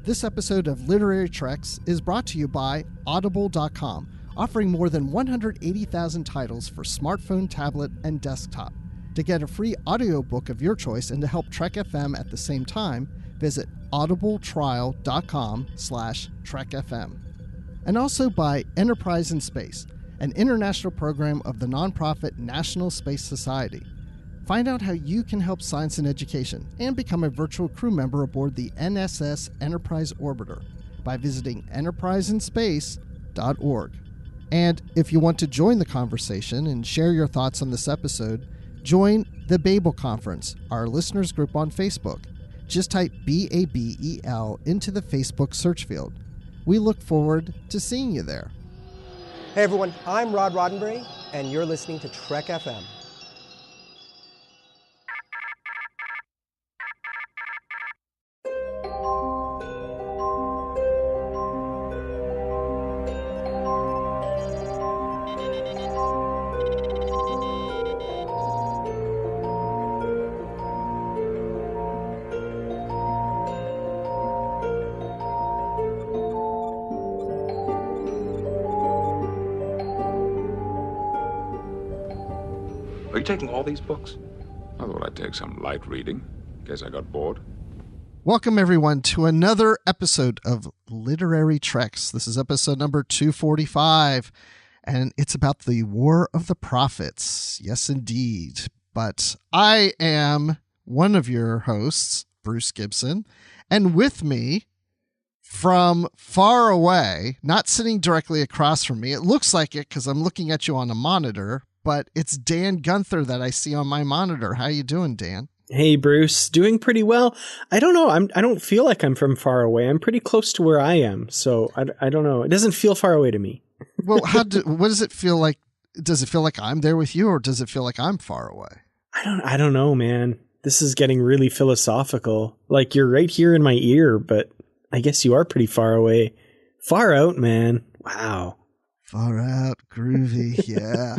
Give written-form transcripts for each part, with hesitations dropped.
This episode of Literary Treks is brought to you by Audible.com, offering more than 180,000 titles for smartphone, tablet, and desktop. To get a free audiobook of your choice and to help Trek FM at the same time, visit audibletrial.com/trekfm. And also by Enterprise in Space, an international program of the nonprofit National Space Society. Find out how you can help science and education and become a virtual crew member aboard the NSS Enterprise Orbiter by visiting enterpriseinspace.org. And if you want to join the conversation and share your thoughts on this episode, join the Babel Conference, our listeners group on Facebook. Just type BABEL into the Facebook search field. We look forward to seeing you there. Hey everyone, I'm Rod Roddenberry, and you're listening to Trek FM. Are you taking all these books? I thought I'd take some light reading, in case I got bored. Welcome, everyone, to another episode of Literary Treks. This is episode number 245, and it's about the War of the Prophets. Yes, indeed. But I am one of your hosts, Bruce Gibson, and with me from far away, not sitting directly across from me, it looks like it because I'm looking at you on a monitor, but it's Dan Gunther that I see on my monitor. How you doing, Dan? Hey, Bruce. Doing pretty well. I don't know. I don't feel like I'm from far away. I'm pretty close to where I am. So I don't know. It doesn't feel far away to me. Well, what does it feel like? Does it feel like I'm there with you, or does it feel like I'm far away? I don't know, man. This is getting really philosophical. Like you're right here in my ear, but I guess you are pretty far away. Far out, man. Wow. Far out. Groovy. Yeah.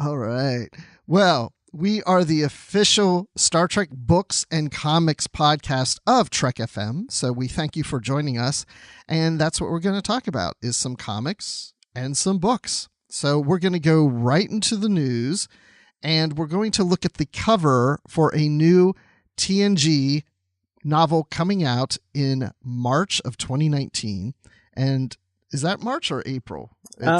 All right. Well, we are the official Star Trek books and comics podcast of Trek FM. So we thank you for joining us. And that's what we're going to talk about is some comics and some books. So we're going to go right into the news, and we're going to look at the cover for a new TNG novel coming out in March of 2019. And is that March or April?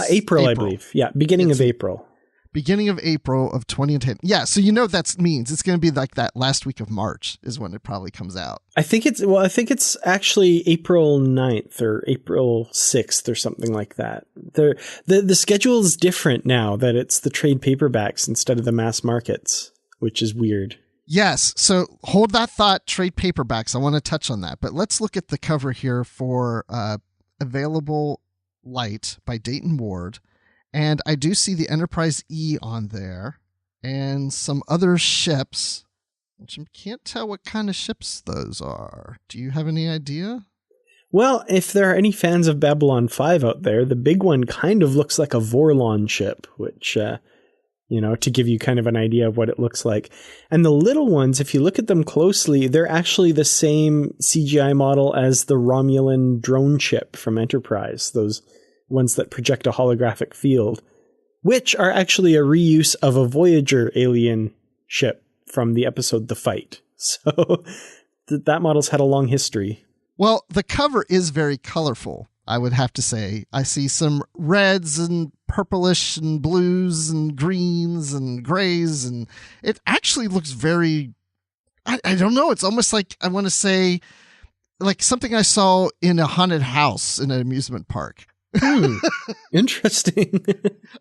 April, I believe. Yeah, beginning of April. Beginning of April of 2010. Yeah, so you know what that means. It's going to be like that last week of March is when it probably comes out. I think it's actually April 9th or April 6th or something like that. The schedule is different now that it's the trade paperbacks instead of the mass markets, which is weird. Yes, so hold that thought, trade paperbacks. I want to touch on that. But let's look at the cover here for Available Light by Dayton Ward. And I do see the Enterprise E on there and some other ships, which I can't tell what kind of ships those are. Do you have any idea? Well, if there are any fans of Babylon 5 out there, the big one kind of looks like a Vorlon ship, which, to give you kind of an idea of what it looks like. And the little ones, if you look at them closely, they're actually the same CGI model as the Romulan drone ship from Enterprise, those ones that project a holographic field, which are actually a reuse of a Voyager alien ship from the episode The Fight. So that model's had a long history. Well, the cover is very colorful, I would have to say. I see some reds and purplish and blues and greens and grays, and it actually looks very, I don't know, it's almost like, I want to say, like something I saw in a haunted house in an amusement park. Interesting.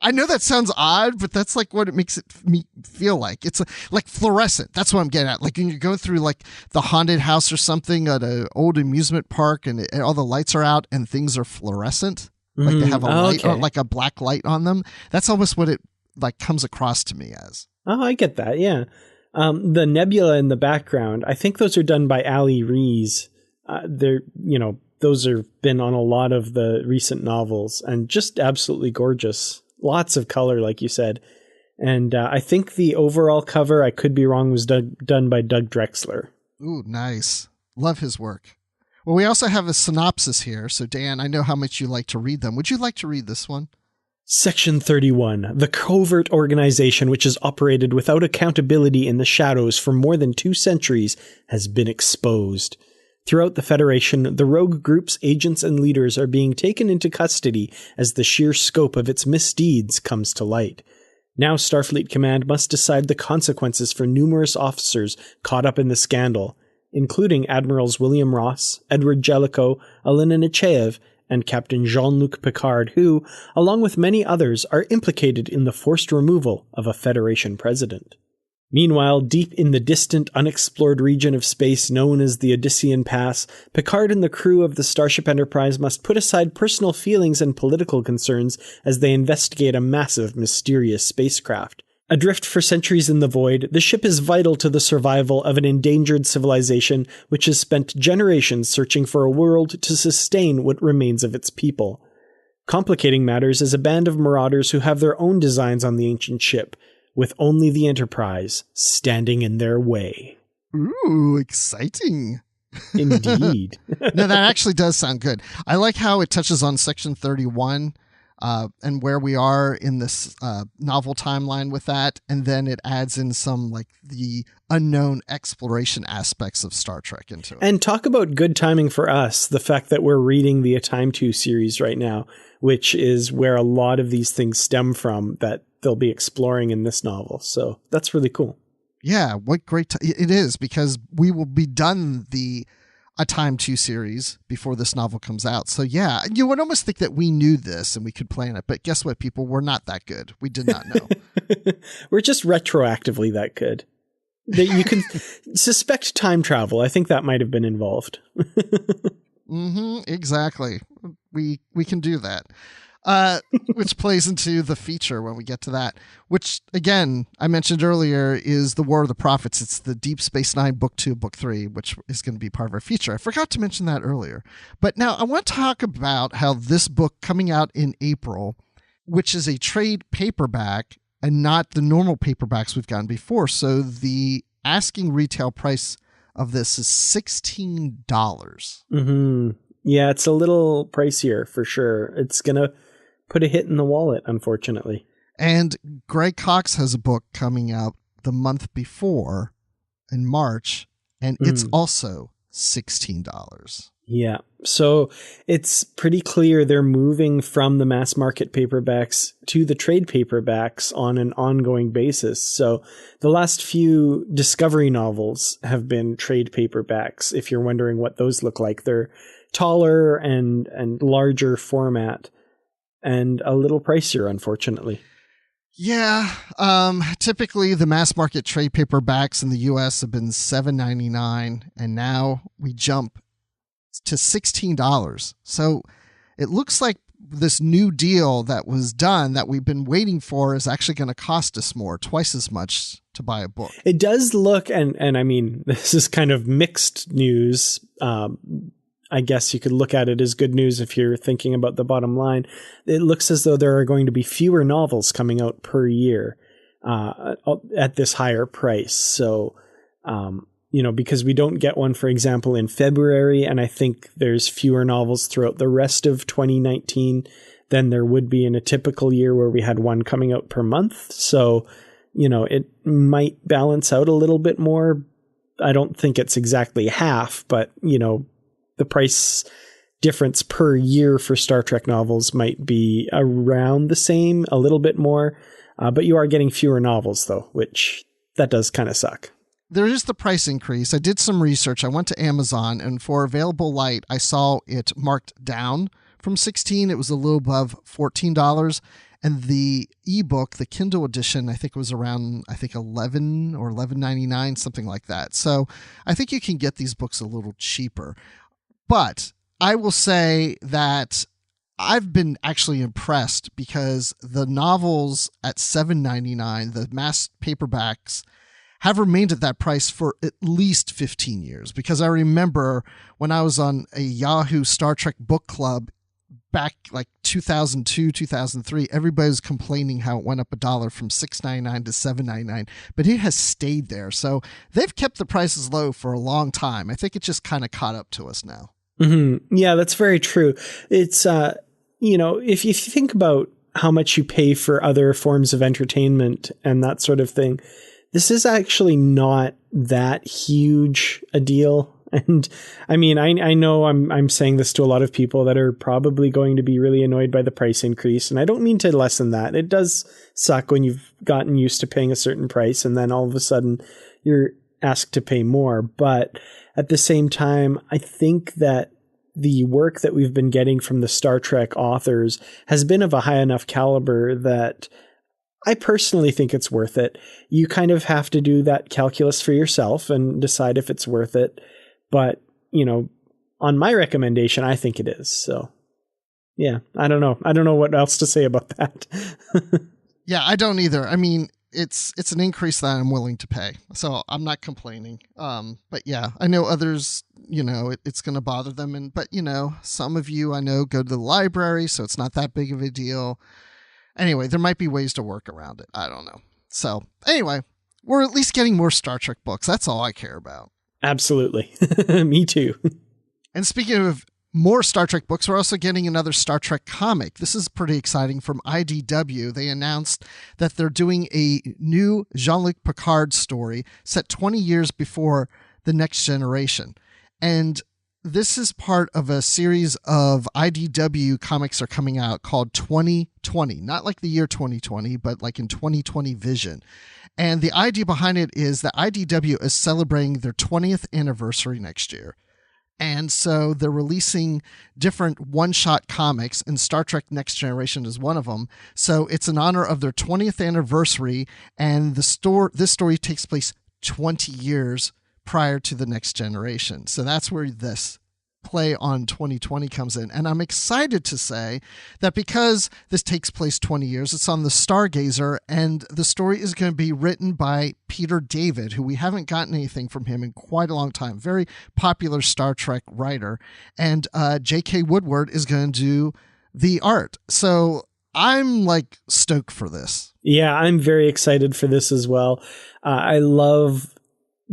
I know that sounds odd, but that's like what it makes me feel like. It's like fluorescent. That's what I'm getting at. Like when you're going through like the haunted house or something at an old amusement park, and all the lights are out and things are fluorescent. Like they have a light, or like a black light on them. That's almost what it like comes across to me as. Oh, I get that. Yeah. The nebula in the background, I think those are done by Ali Rees. They're, those have been on a lot of the recent novels and just absolutely gorgeous. Lots of color, like you said. And I think the overall cover, I could be wrong, was done by Doug Drexler. Ooh, nice. Love his work. Well, we also have a synopsis here. So, Dan, I know how much you like to read them. Would you like to read this one? Section 31. The covert organization which has operated without accountability in the shadows for more than 2 centuries has been exposed. Throughout the Federation, the rogue group's agents and leaders are being taken into custody as the sheer scope of its misdeeds comes to light. Now Starfleet Command must decide the consequences for numerous officers caught up in the scandal, including Admirals William Ross, Edward Jellicoe, Elena Nechayev, and Captain Jean-Luc Picard, who, along with many others, are implicated in the forced removal of a Federation president. Meanwhile, deep in the distant, unexplored region of space known as the Odyssean Pass, Picard and the crew of the Starship Enterprise must put aside personal feelings and political concerns as they investigate a massive, mysterious spacecraft. Adrift for centuries in the void, the ship is vital to the survival of an endangered civilization which has spent generations searching for a world to sustain what remains of its people. Complicating matters is a band of marauders who have their own designs on the ancient ship, with only the Enterprise standing in their way. Ooh, exciting. Indeed. No, that actually does sound good. I like how it touches on Section 31 and where we are in this novel timeline with that. And then it adds in some like the unknown exploration aspects of Star Trek into it. And talk about good timing for us, the fact that we're reading the A Time To series right now, which is where a lot of these things stem from that they'll be exploring in this novel. So that's really cool. Yeah, what great it is, because we will be done the A Time To series before this novel comes out. So yeah, you would almost think that we knew this and we could plan it. But guess what, people? We're not that good. We did not know. We're just retroactively that good. That you can suspect time travel. I think that might have been involved. Exactly. We can do that. Which plays into the feature when we get to that, which again, I mentioned earlier, is the War of the Prophets. It's the Deep Space Nine Book 2, Book 3, which is going to be part of our feature. I forgot to mention that earlier. But now I want to talk about how this book coming out in April, which is a trade paperback and not the normal paperbacks we've gotten before. So the asking retail price of this is $16. Yeah, it's a little pricier for sure. It's going to put a hit in the wallet, unfortunately. And Greg Cox has a book coming out the month before in March, and it's also $16. Yeah. So it's pretty clear they're moving from the mass market paperbacks to the trade paperbacks on an ongoing basis. So the last few Discovery novels have been trade paperbacks. If you're wondering what those look like, they're taller and larger format and a little pricier, unfortunately. Yeah. Typically the mass market trade paperbacks in the U.S. have been $7.99, and now we jump to $16. So it looks like this new deal that was done that we've been waiting for is actually going to cost us more, twice as much to buy a book. It does look, and I mean, this is kind of mixed news. I guess you could look at it as good news if you're thinking about the bottom line. It looks as though there are going to be fewer novels coming out per year at this higher price. So, because we don't get one, for example, in February, and I think there's fewer novels throughout the rest of 2019 than there would be in a typical year where we had one coming out per month. So, it might balance out a little bit more. I don't think it's exactly half, but, the price difference per year for Star Trek novels might be around the same, a little bit more, but you are getting fewer novels, though, which that does kind of suck. There is the price increase. I did some research. I went to Amazon, and for Available Light, I saw it marked down from $16. It was a little above $14. And the ebook, the Kindle edition, I think was around, $11 or $11.99, something like that. So I think you can get these books a little cheaper. But I will say that I've been actually impressed because the novels at $7.99, the mass paperbacks, have remained at that price for at least 15 years. Because I remember when I was on a Yahoo Star Trek book club back like 2002, 2003, everybody was complaining how it went up $1 from $6.99 to $7.99, but it has stayed there. So they've kept the prices low for a long time. I think it just kind of caught up to us now. Yeah, that's very true. It's, if you think about how much you pay for other forms of entertainment and that sort of thing, this is actually not that huge a deal. And I mean, I know I'm saying this to a lot of people that are probably going to be really annoyed by the price increase. And I don't mean to lessen that. It does suck when you've gotten used to paying a certain price and then all of a sudden you're asked to pay more. But at the same time, I think that the work that we've been getting from the Star Trek authors has been of a high enough caliber that I personally think it's worth it. You kind of have to do that calculus for yourself and decide if it's worth it. But, on my recommendation, I think it is. So, yeah, I don't know. I don't know what else to say about that. Yeah, I don't either. I mean, it's an increase that I'm willing to pay. So I'm not complaining. But yeah, I know others, it's going to bother them. But some of you I know go to the library, so it's not that big of a deal. Anyway, there might be ways to work around it. I don't know. So anyway, we're at least getting more Star Trek books. That's all I care about. Absolutely. Me too. And speaking of more Star Trek books, we're also getting another Star Trek comic. This is pretty exciting from IDW. They announced that they're doing a new Jean-Luc Picard story set 20 years before The Next Generation. And this is part of a series of IDW comics are coming out called 2020, not like the year 2020, but like in 2020 vision. And the idea behind it is that IDW is celebrating their 20th anniversary next year. And so they're releasing different one-shot comics, and Star Trek Next Generation is one of them. So it's in honor of their 20th anniversary, and this story takes place 20 years prior to The Next Generation. So that's where this play on 2020 comes in. And I'm excited to say that because this takes place 20 years, it's on the Stargazer, and the story is going to be written by Peter David, who we haven't gotten anything from him in quite a long time. Very popular Star Trek writer. And J.K. Woodward is going to do the art. So I'm like stoked for this. Yeah, I'm very excited for this as well. I love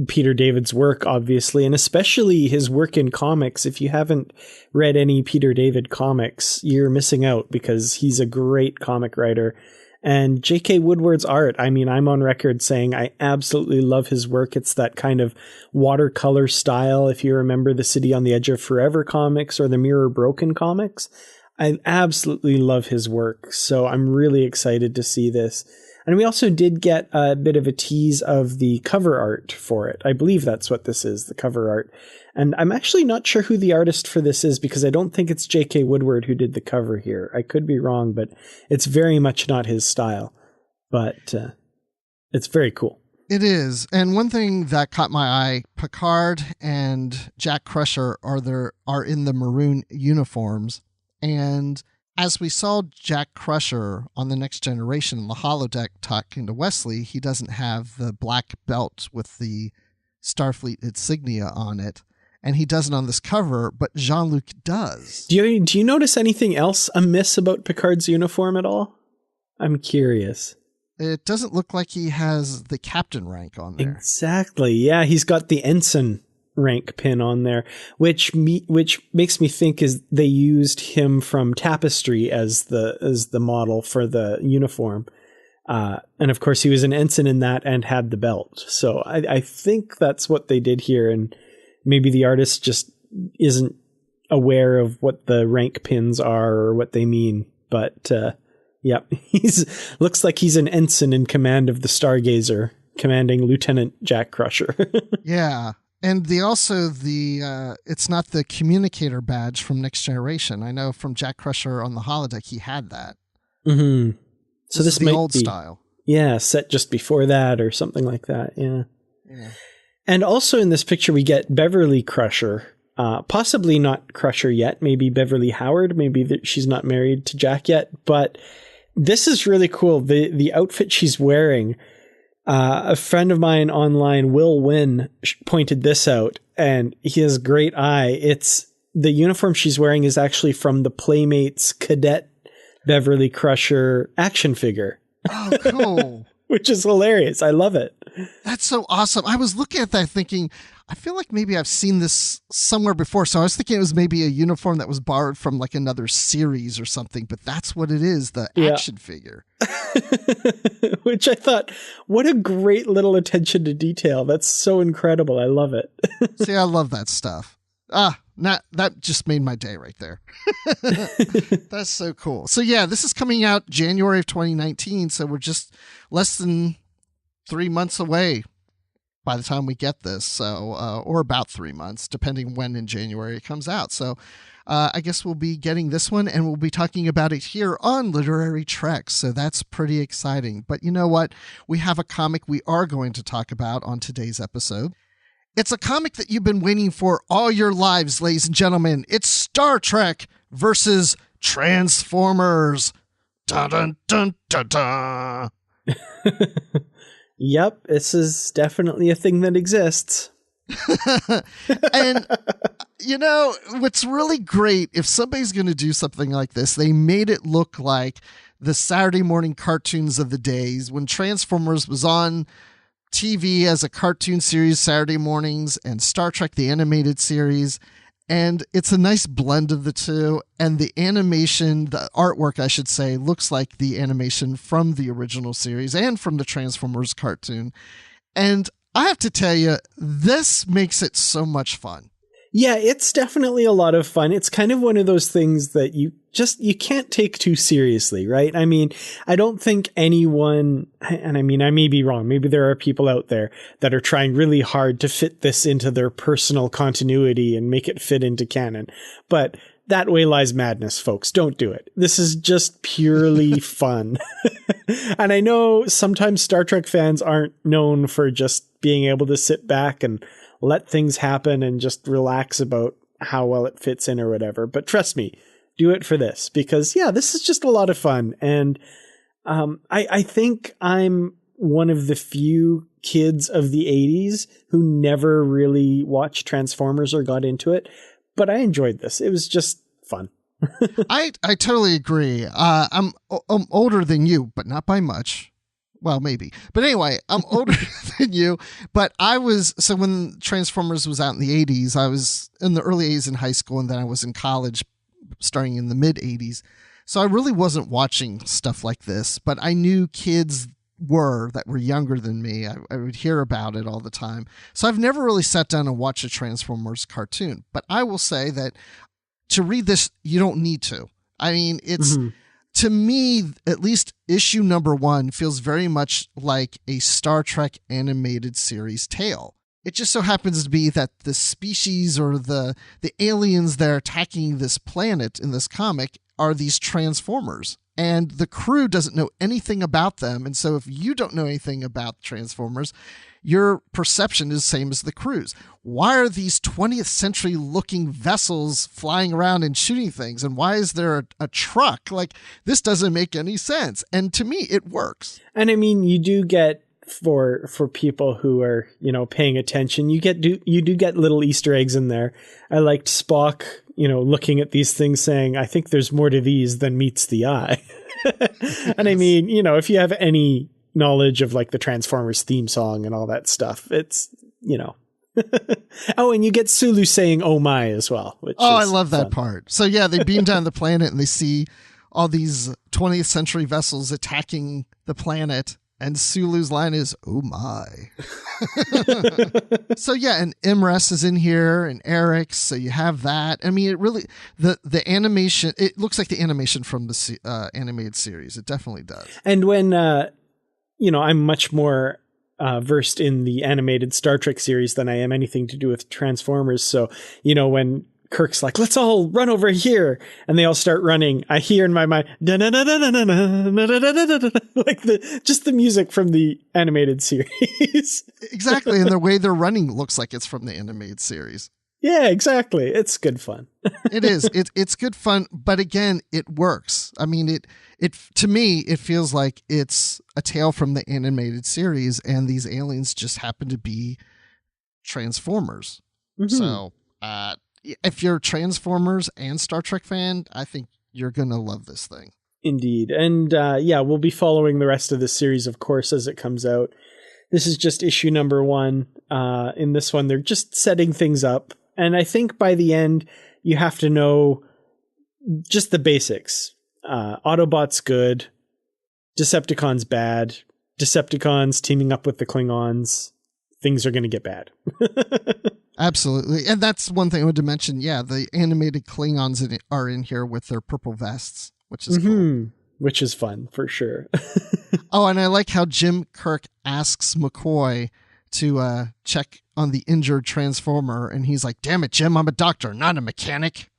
Peter David's work, obviously, and especially his work in comics. If you haven't read any Peter David comics, you're missing out because he's a great comic writer. And J.K. Woodward's art, I mean, I'm on record saying I absolutely love his work. It's that kind of watercolor style. If you remember the City on the Edge of Forever comics or the Mirror Broken comics, I absolutely love his work. So I'm really excited to see this. And we also did get a bit of a tease of the cover art for it. I believe that's what this is, the cover art. And I'm actually not sure who the artist for this is because I don't think it's J.K. Woodward who did the cover here. I could be wrong, but it's very much not his style. But it's very cool. It is. And one thing that caught my eye, Picard and Jack Crusher are in the maroon uniforms. And as we saw Jack Crusher on The Next Generation in the holodeck talking to Wesley, he doesn't have the black belt with the Starfleet insignia on it, and he doesn't on this cover, but Jean-Luc does. Do you notice anything else amiss about Picard's uniform at all? I'm curious. It doesn't look like he has the captain rank on there. Exactly. Yeah, he's got the ensign rank pin on there, which makes me think is they used him from Tapestry as the model for the uniform, and of course he was an ensign in that and had the belt. So I think that's what they did here, and maybe the artist just isn't aware of what the rank pins are or what they mean. But yeah, looks like he's an ensign in command of the Stargazer, commanding Lieutenant Jack Crusher. Yeah. And it's not the communicator badge from Next Generation. I know from Jack Crusher on the holodeck, he had that. Mm-hmm. So this is the might old be, style. Yeah, set just before that or something like that. Yeah. And also in this picture, we get Beverly Crusher. Possibly not Crusher yet. Maybe Beverly Howard. Maybe she's not married to Jack yet. But this is really cool. The outfit she's wearing. A friend of mine online, Will Wynn, pointed this out, and he has a great eye. It's the uniform she's wearing is actually from the Playmates Cadet Beverly Crusher action figure. Oh, cool. Which is hilarious. I love it. That's so awesome. I was looking at that thinking, I feel like maybe I've seen this somewhere before. So I was thinking it was maybe a uniform that was borrowed from like another series or something, but that's what it is, the action figure. Which I thought, what a great little attention to detail. That's so incredible. I love it. See, I love that stuff. That just made my day right there. That's so cool. So yeah, this is coming out January of 2019. So we're just less than 3 months away by the time we get this. So, or about 3 months, depending when in January it comes out. So I guess we'll be getting this one and we'll be talking about it here on Literary Trek. So that's pretty exciting. But you know what? We have a comic we are going to talk about on today's episode. It's a comic that you've been waiting for all your lives, ladies and gentlemen. It's Star Trek versus Transformers. Dun dun dun dun dun. Yep, this is definitely a thing that exists. And, you know, what's really great, if somebody's going to do something like this, they made it look like the Saturday morning cartoons of the days when Transformers was on TV as a cartoon series Saturday mornings and Star Trek the Animated Series. And it's a nice blend of the two. And the animation, the artwork, I should say, looks like the animation from the original series and from the Transformers cartoon. And I have to tell you, this makes it so much fun. Yeah, it's definitely a lot of fun. It's kind of one of those things that you can't take too seriously, right? I mean, I don't think anyone, and I mean, I may be wrong. Maybe there are people out there that are trying really hard to fit this into their personal continuity and make it fit into canon. But that way lies madness, folks. Don't do it. This is just purely fun. And I know sometimes Star Trek fans aren't known for just being able to sit back and let things happen and just relax about how well it fits in or whatever. But trust me, do it for this because, yeah, this is just a lot of fun. And I think I'm one of the few kids of the 80s who never really watched Transformers or got into it, but I enjoyed this. It was just fun. I totally agree. I'm older than you, but not by much. Well, maybe. But anyway, I'm older than you. But so when Transformers was out in the 80s, I was in the early 80s in high school, and then I was in college starting in the mid 80s. So I really wasn't watching stuff like this, but I knew kids that were younger than me. I would hear about it all the time. So I've never really sat down and watched a Transformers cartoon. But I will say that to read this, you don't need to. I mean, it's... Mm-hmm. To me, at least issue number 1 feels very much like a Star Trek animated series tale. It just so happens to be that the species or the aliens that are attacking this planet in this comic are these Transformers. And the crew doesn't know anything about them. And so if you don't know anything about Transformers, your perception is the same as the crew's. Why are these 20th century looking vessels flying around and shooting things? And why is there a truck? Like, this doesn't make any sense. And to me, it works. And I mean, you do get, for people who are, paying attention, you do get little Easter eggs in there. I liked Spock, looking at these things saying, I think there's more to these than meets the eye. And I mean, if you have any knowledge of like the Transformers theme song and all that stuff, it's, Oh, and you get Sulu saying, oh my, as well. Which I love that part. So yeah, they beam down the planet and they see all these 20th century vessels attacking the planet. And Sulu's line is, oh my. So yeah, and Imres is in here and Eric. So you have that. I mean, it really, the animation, it looks like the animation from the animated series. It definitely does. And when, I'm much more versed in the animated Star Trek series than I am anything to do with Transformers. So, when Kirk's like, let's all run over here, and they all start running, I hear in my mind, like just the music from the animated series. Exactly, and the way they're running looks like it's from the animated series. Yeah, exactly. It's good fun. It is. It's good fun, but again, it works. I mean, it to me, it feels like it's a tale from the animated series, and these aliens just happen to be Transformers. Mm-hmm. So, if you're a Transformers and Star Trek fan, I think you're going to love this thing. Indeed. And we'll be following the rest of the series, of course, as it comes out. This is just issue number 1. In this one, they're just setting things up. And I think by the end, you have to know just the basics. Autobots good. Decepticons bad. Decepticons teaming up with the Klingons. Things are going to get bad. Absolutely. And that's one thing I wanted to mention. Yeah, the animated Klingons are in here with their purple vests, which is cool. Which is fun, for sure. Oh, and I like how Jim Kirk asks McCoy to check on the injured Transformer, and he's like, damn it, Jim, I'm a doctor, not a mechanic.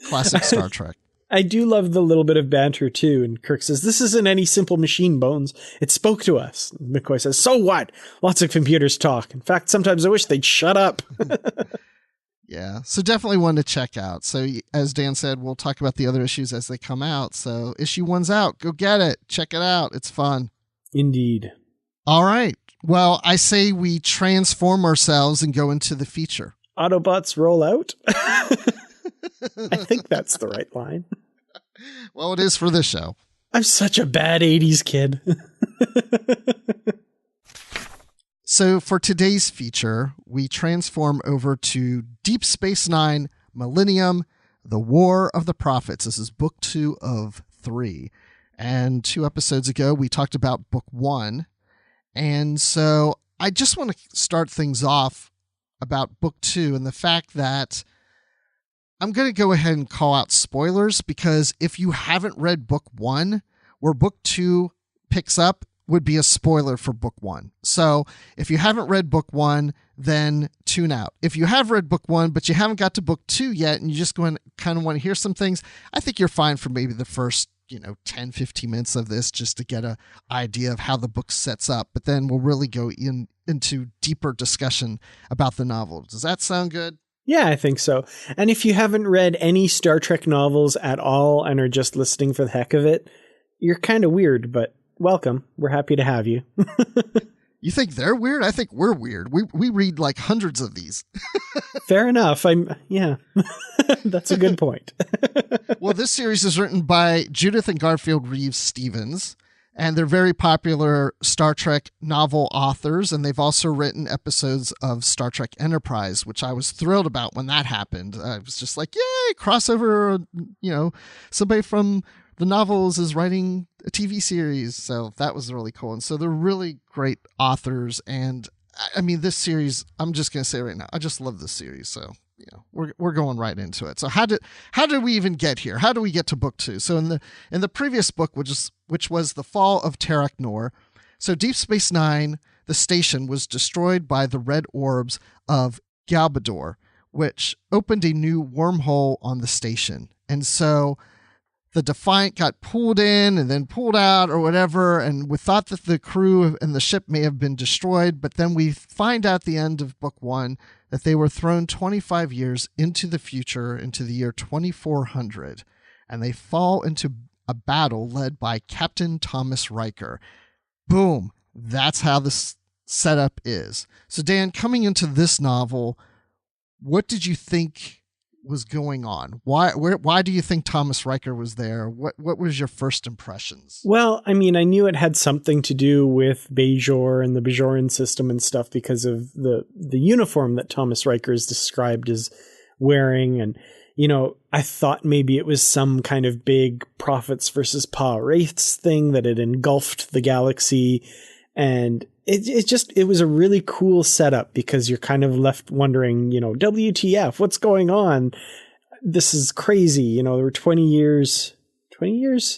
Classic Star Trek. I do love the little bit of banter, too. And Kirk says, this isn't any simple machine, Bones. It spoke to us. And McCoy says, so what? Lots of computers talk. In fact, sometimes I wish they'd shut up. Yeah, so definitely one to check out. So as Dan said, we'll talk about the other issues as they come out. So issue 1's out. Go get it. Check it out. It's fun. Indeed. All right. Well, I say we transform ourselves and go into the feature. Autobots roll out? I think that's the right line. Well, it is for this show. I'm such a bad 80s kid. So for today's feature, we transform over to Deep Space Nine, Millennium, The War of the Prophets. This is book 2 of 3. And 2 episodes ago, we talked about book 1. And so I just want to start things off about book 2 and the fact that I'm going to go ahead and call out spoilers, because if you haven't read book 1, where book 2 picks up would be a spoiler for book 1. So if you haven't read book 1, then tune out. If you have read book 1, but you haven't got to book 2 yet, and you just kind of want to hear some things, I think you're fine for maybe the first 10, 15 minutes of this, just to get an idea of how the book sets up. But then we'll really go into deeper discussion about the novel. Does that sound good? Yeah, I think so. And if you haven't read any Star Trek novels at all and are just listening for the heck of it, you're kind of weird, but welcome. We're happy to have you. You think they're weird? I think we're weird. We read like hundreds of these. Fair enough. Yeah, that's a good point. Well, this series is written by Judith and Garfield Reeves-Stevens, and they're very popular Star Trek novel authors, and they've also written episodes of Star Trek Enterprise, which I was thrilled about when that happened. I was just like, yay, crossover, somebody from the novels is writing a TV series. So that was really cool. And so they're really great authors. And I mean, this series, I'm just going to say right now, I just love this series. So, we're going right into it. So how did we even get here? How do we get to book 2? So in the previous book, which was The Fall of Terok Nor, so Deep Space Nine, the station, was destroyed by the red orbs of Galbator, which opened a new wormhole on the station. And so the Defiant got pulled in and then pulled out or whatever, and we thought that the crew and the ship may have been destroyed, but then we find out at the end of book 1 that they were thrown 25 years into the future, into the year 2400, and they fall into a battle led by Captain Thomas Riker. Boom. That's how this setup is. So Dan, coming into this novel, what did you think was going on? Why do you think Thomas Riker was there? What was your first impressions? Well, I mean, I knew it had something to do with Bajor and the Bajoran system and stuff because of the uniform that Thomas Riker is described as wearing. And, I thought maybe it was some kind of big prophets versus Pah-Wraiths thing that had engulfed the galaxy. And it was a really cool setup because you're kind of left wondering, WTF, what's going on? This is crazy. There were 20 years,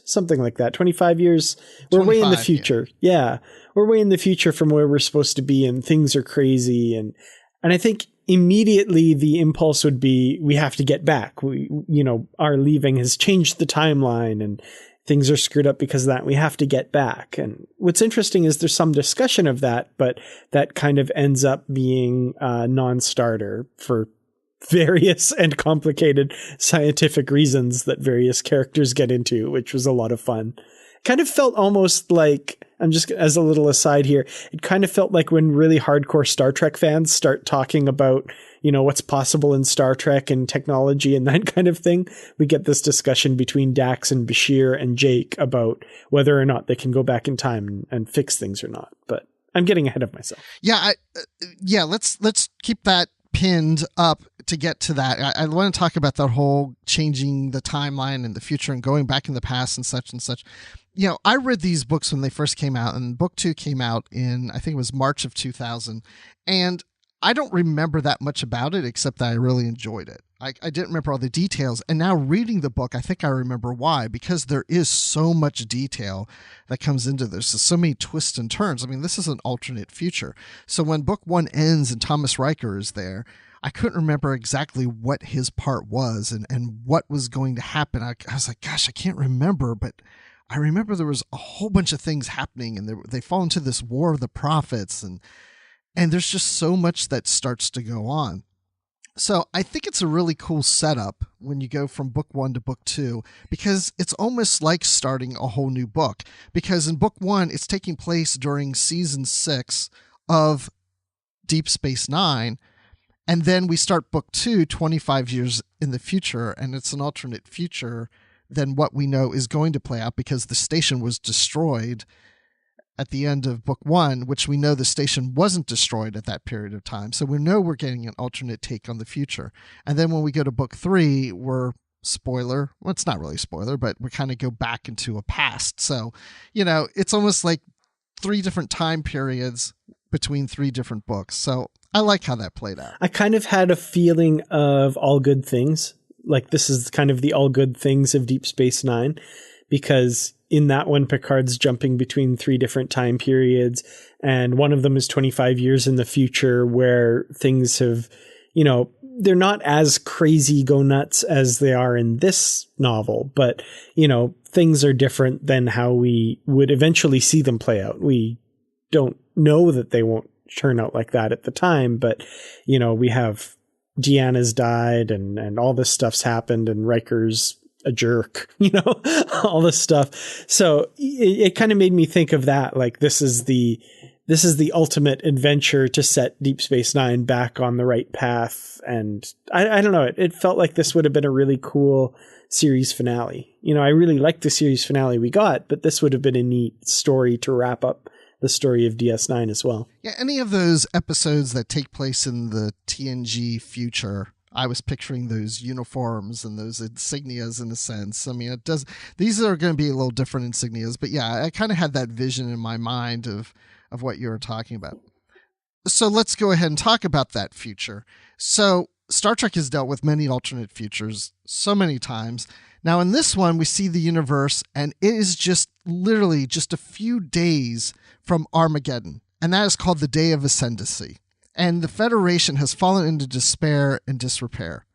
something like that. 25 years. We're way in the future. Yeah. We're way in the future from where we're supposed to be, and things are crazy. And I think immediately the impulse would be, we have to get back. Our leaving has changed the timeline, and things are screwed up because of that. We have to get back. And what's interesting is there's some discussion of that, but that kind of ends up being a non-starter for various and complicated scientific reasons that various characters get into, which was a lot of fun. Kind of felt almost like, I'm just as a little aside here, it kind of felt like when really hardcore Star Trek fans start talking about, what's possible in Star Trek and technology and that kind of thing. We get this discussion between Dax and Bashir and Jake about whether or not they can go back in time and fix things or not. But I'm getting ahead of myself. Yeah. Let's keep that pinned up to get to that. I want to talk about that whole changing the timeline and the future and going back in the past and such and such. I read these books when they first came out, and book 2 came out in, I think it was March of 2000. And I don't remember that much about it, except that I really enjoyed it. I didn't remember all the details. And now reading the book, I think I remember why, because there is so much detail that comes into this. There's so many twists and turns. I mean, this is an alternate future. So when book 1 ends and Thomas Riker is there, I couldn't remember exactly what his part was and what was going to happen. I was like, gosh, I can't remember, but I remember there was a whole bunch of things happening, and they fall into this war of the prophets, and there's just so much that starts to go on. So I think it's a really cool setup when you go from book 1 to book 2, because it's almost like starting a whole new book. Because in book 1, it's taking place during season 6 of Deep Space Nine. And then we start book 2 25 years in the future, and it's an alternate future than what we know is going to play out, because the station was destroyed at the end of book 1, which we know the station wasn't destroyed at that period of time. So we know we're getting an alternate take on the future. And then when we go to book 3, spoiler, well, it's not really spoiler, but we kind of go back into a past. So, it's almost like 3 different time periods between 3 different books. So I like how that played out. I kind of had a feeling of All Good Things. Like, this is kind of the All Good Things of Deep Space Nine, because in that one, Picard's jumping between 3 different time periods, and one of them is 25 years in the future, where things have, they're not as crazy go nuts as they are in this novel, but, things are different than how we would eventually see them play out. We don't know that they won't turn out like that at the time, but, we have Deanna's died and all this stuff's happened, and Riker's a jerk, all this stuff. So it kind of made me think of that. Like, this is the ultimate adventure to set Deep Space Nine back on the right path. And I don't know, it felt like this would have been a really cool series finale. I really liked the series finale we got, but this would have been a neat story to wrap up the story of DS9 as well. Yeah, any of those episodes that take place in the TNG future, I was picturing those uniforms and those insignias in a sense. I mean, these are going to be a little different insignias, but yeah, I kind of had that vision in my mind of what you were talking about. So let's go ahead and talk about that future. So Star Trek has dealt with many alternate futures so many times. Now in this one, we see the universe, and it is just literally just a few days from Armageddon, and that is called the Day of Ascendancy. And the Federation has fallen into despair and disrepair.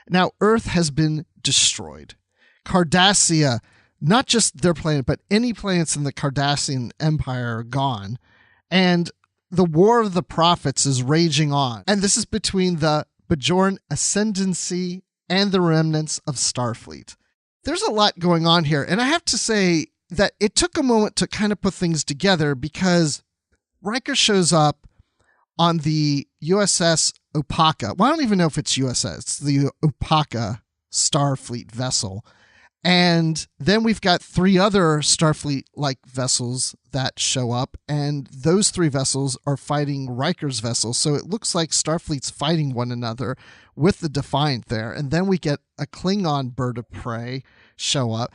Now, Earth has been destroyed. Cardassia, not just their planet, but any planets in the Cardassian Empire are gone. And the War of the Prophets is raging on. And this is between the Bajoran Ascendancy and the remnants of Starfleet. There's a lot going on here. And I have to say that it took a moment to kind of put things together, because Riker shows up on the U.S.S. Opaka. Well, I don't even know if it's U.S.S. It's the Opaka Starfleet vessel. And then we've got 3 other Starfleet-like vessels that show up, and those 3 vessels are fighting Riker's vessel. So it looks like Starfleet's fighting one another with the Defiant there. And then we get a Klingon bird of prey show up.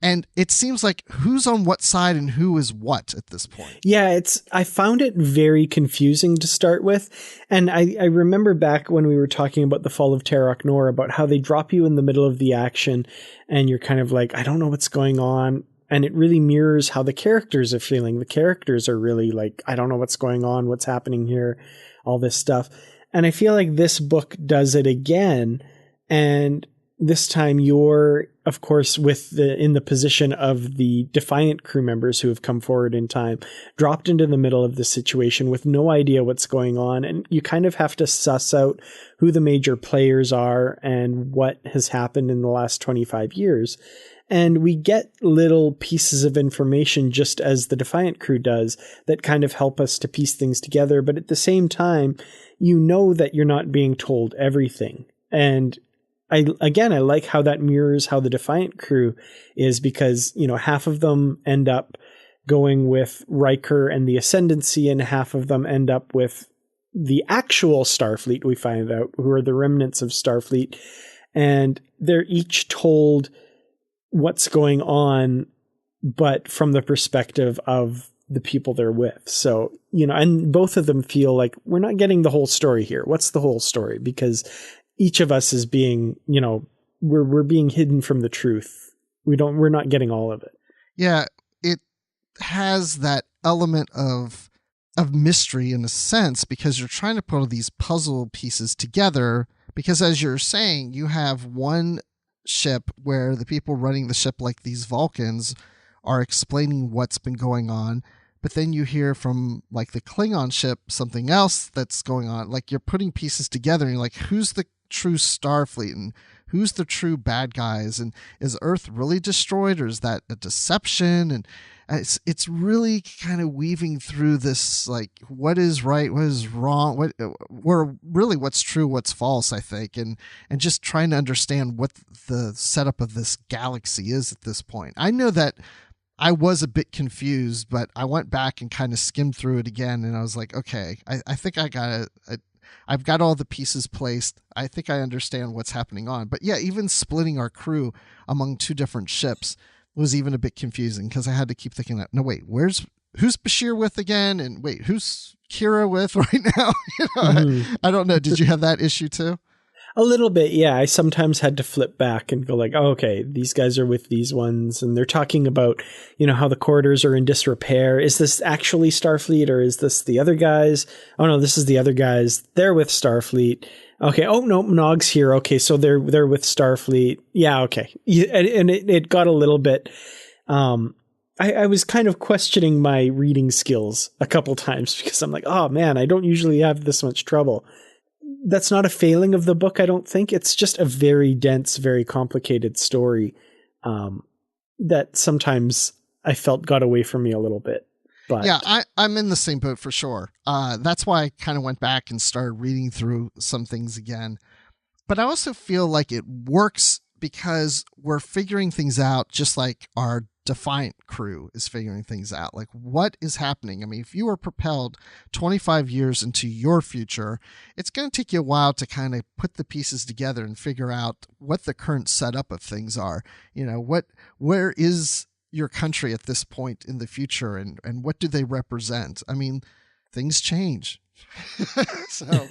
And it seems like who's on what side and who is what at this point. Yeah, I found it very confusing to start with. And I remember back when we were talking about the fall of Terok Nor, about how they drop you in the middle of the action and you're kind of like, I don't know what's going on. And it really mirrors how the characters are feeling. The characters are really like, I don't know what's going on, what's happening here, all this stuff. And I feel like this book does it again. And this time you're, of course, in the position of the Defiant crew members who have come forward in time, dropped into the middle of the situation with no idea what's going on. And you kind of have to suss out who the major players are and what has happened in the last 25 years. And we get little pieces of information, just as the Defiant crew does, that kind of help us to piece things together. But at the same time, you know that you're not being told everything. And I like how that mirrors how the Defiant crew is, because, half of them end up going with Riker and the Ascendancy, and half of them end up with the actual Starfleet, we find out, who are the remnants of Starfleet. And they're each told what's going on, but from the perspective of the people they're with. So, and both of them feel like we're not getting the whole story here. What's the whole story? Because each of us is being, we're being hidden from the truth. We're not getting all of it. Yeah. It has that element of mystery in a sense, because you're trying to put all these puzzle pieces together, because as you're saying, you have one ship where the people running the ship, like these Vulcans, are explaining what's been going on, but then you hear from like the Klingon ship something else that's going on. Like, you're putting pieces together and you're like, who's the true Starfleet and who's the true bad guys, and is Earth really destroyed, or is that a deception? And it's really kind of weaving through this, like, what is right, what is wrong, what's true, what's false, I think, and just trying to understand what the setup of this galaxy is at this point. I know that I was a bit confused, but I went back and kind of skimmed through it again, and I was like, okay, I think I've got all the pieces placed. I think I understand what's happening on. But yeah, even splitting our crew among two different ships was even a bit confusing, because I had to keep thinking that, no, wait, who's Bashir with again? And wait, who's Kira with right now? I don't know. Did you have that issue too? A little bit, yeah. I sometimes had to flip back and go like, oh, okay, these guys are with these ones, and they're talking about, how the corridors are in disrepair. Is this actually Starfleet, or is this the other guys? Oh no, this is the other guys. They're with Starfleet. Okay. Oh no, Nog's here. Okay, so they're with Starfleet. Yeah. Okay. And it got a little bit. I was kind of questioning my reading skills a couple times, because I'm like, oh man, I don't usually have this much trouble. That's not a failing of the book, I don't think. It's just a very dense, very complicated story that sometimes I felt got away from me a little bit. But yeah, I'm in the same boat for sure. That's why I kind of went back and started reading through some things again. But I also feel like it works because we're figuring things out just like our Defiant crew is figuring things out. Like, what is happening? I mean, if you were propelled 25 years into your future, it's going to take you a while to kind of put the pieces together and figure out what the current setup of things are. Where is your country at this point in the future, and what do they represent? I mean, things change. So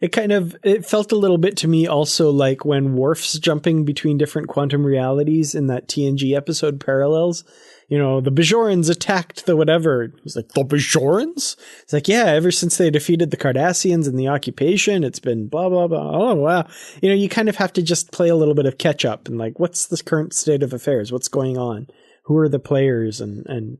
it felt a little bit to me also like when Worf's jumping between different quantum realities in that TNG episode Parallels. The Bajorans attacked the whatever. He's like, the Bajorans? It's like, yeah, ever since they defeated the Cardassians in the occupation, it's been blah, blah, blah. Oh, wow. You kind of have to just play a little bit of catch up and like, what's the current state of affairs? What's going on? Who are the players, and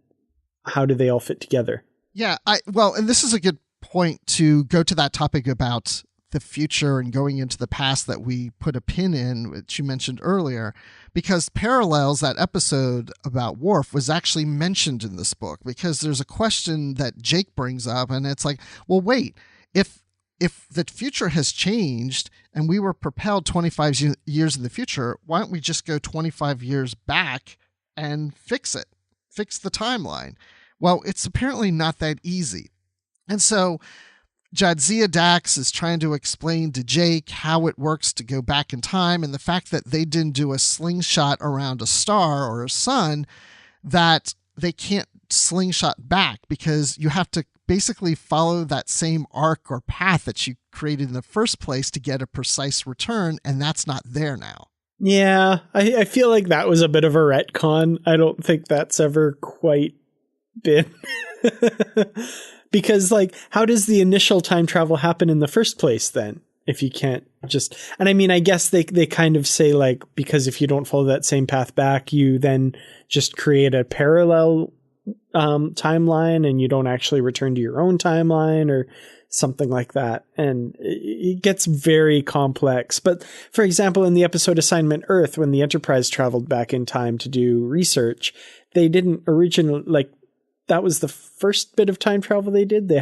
how do they all fit together? Yeah, and this is a good point to go to that topic about the future and going into the past that we put a pin in, which you mentioned earlier, because Parallels, that episode about Worf, was actually mentioned in this book, because there's a question that Jake brings up, and it's like, well, wait, if the future has changed and we were propelled 25 years in the future, why don't we just go 25 years back and fix the timeline? Well, it's apparently not that easy. And so Jadzia Dax is trying to explain to Jake how it works to go back in time, and the fact that they didn't do a slingshot around a star or a sun, that they can't slingshot back, because you have to basically follow that same arc or path that you created in the first place to get a precise return, and that's not there now. Yeah, I feel like that was a bit of a retcon. I don't think that's ever quite been... Because, like, how does the initial time travel happen in the first place then? If you can't just... And I mean, I guess they kind of say, like, because if you don't follow that same path back, you then just create a parallel timeline and you don't actually return to your own timeline or something like that. And it gets very complex. But for example, in the episode Assignment Earth, when the Enterprise traveled back in time to do research, they didn't originally, like, that was the first bit of time travel they did. They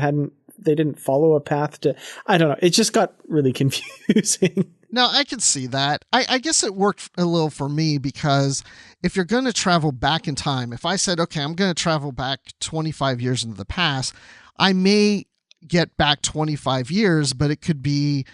didn't follow a path to, I don't know. It just got really confusing. No, I can see that. I guess it worked a little for me because if you're going to travel back in time, if I said, okay, I'm going to travel back 25 years into the past, I may get back 25 years, but it could be,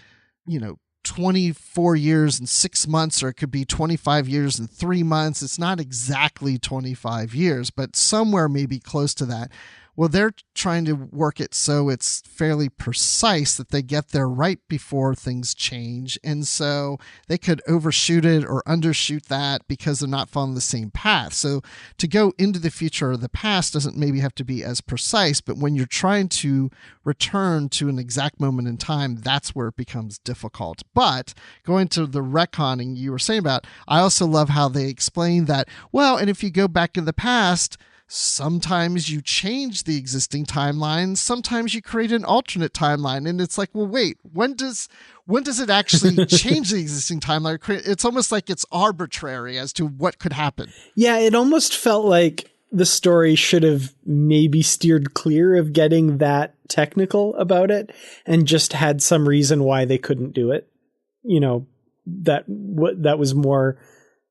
24 years and 6 months, or it could be 25 years and 3 months. It's not exactly 25 years, but somewhere maybe close to that. Well, they're trying to work it so it's fairly precise that they get there right before things change. And so they could overshoot it or undershoot that because they're not following the same path. So to go into the future or the past doesn't maybe have to be as precise, but when you're trying to return to an exact moment in time, that's where it becomes difficult. But going to the retconning you were saying about, I also love how they explain that, well, and if you go back in the past, sometimes you change the existing timeline, sometimes you create an alternate timeline. And it's like, well, wait, when does it actually change the existing timeline? It's almost like it's arbitrary as to what could happen. Yeah, it almost felt like the story should have maybe steered clear of getting that technical about it and just had some reason why they couldn't do it. That was more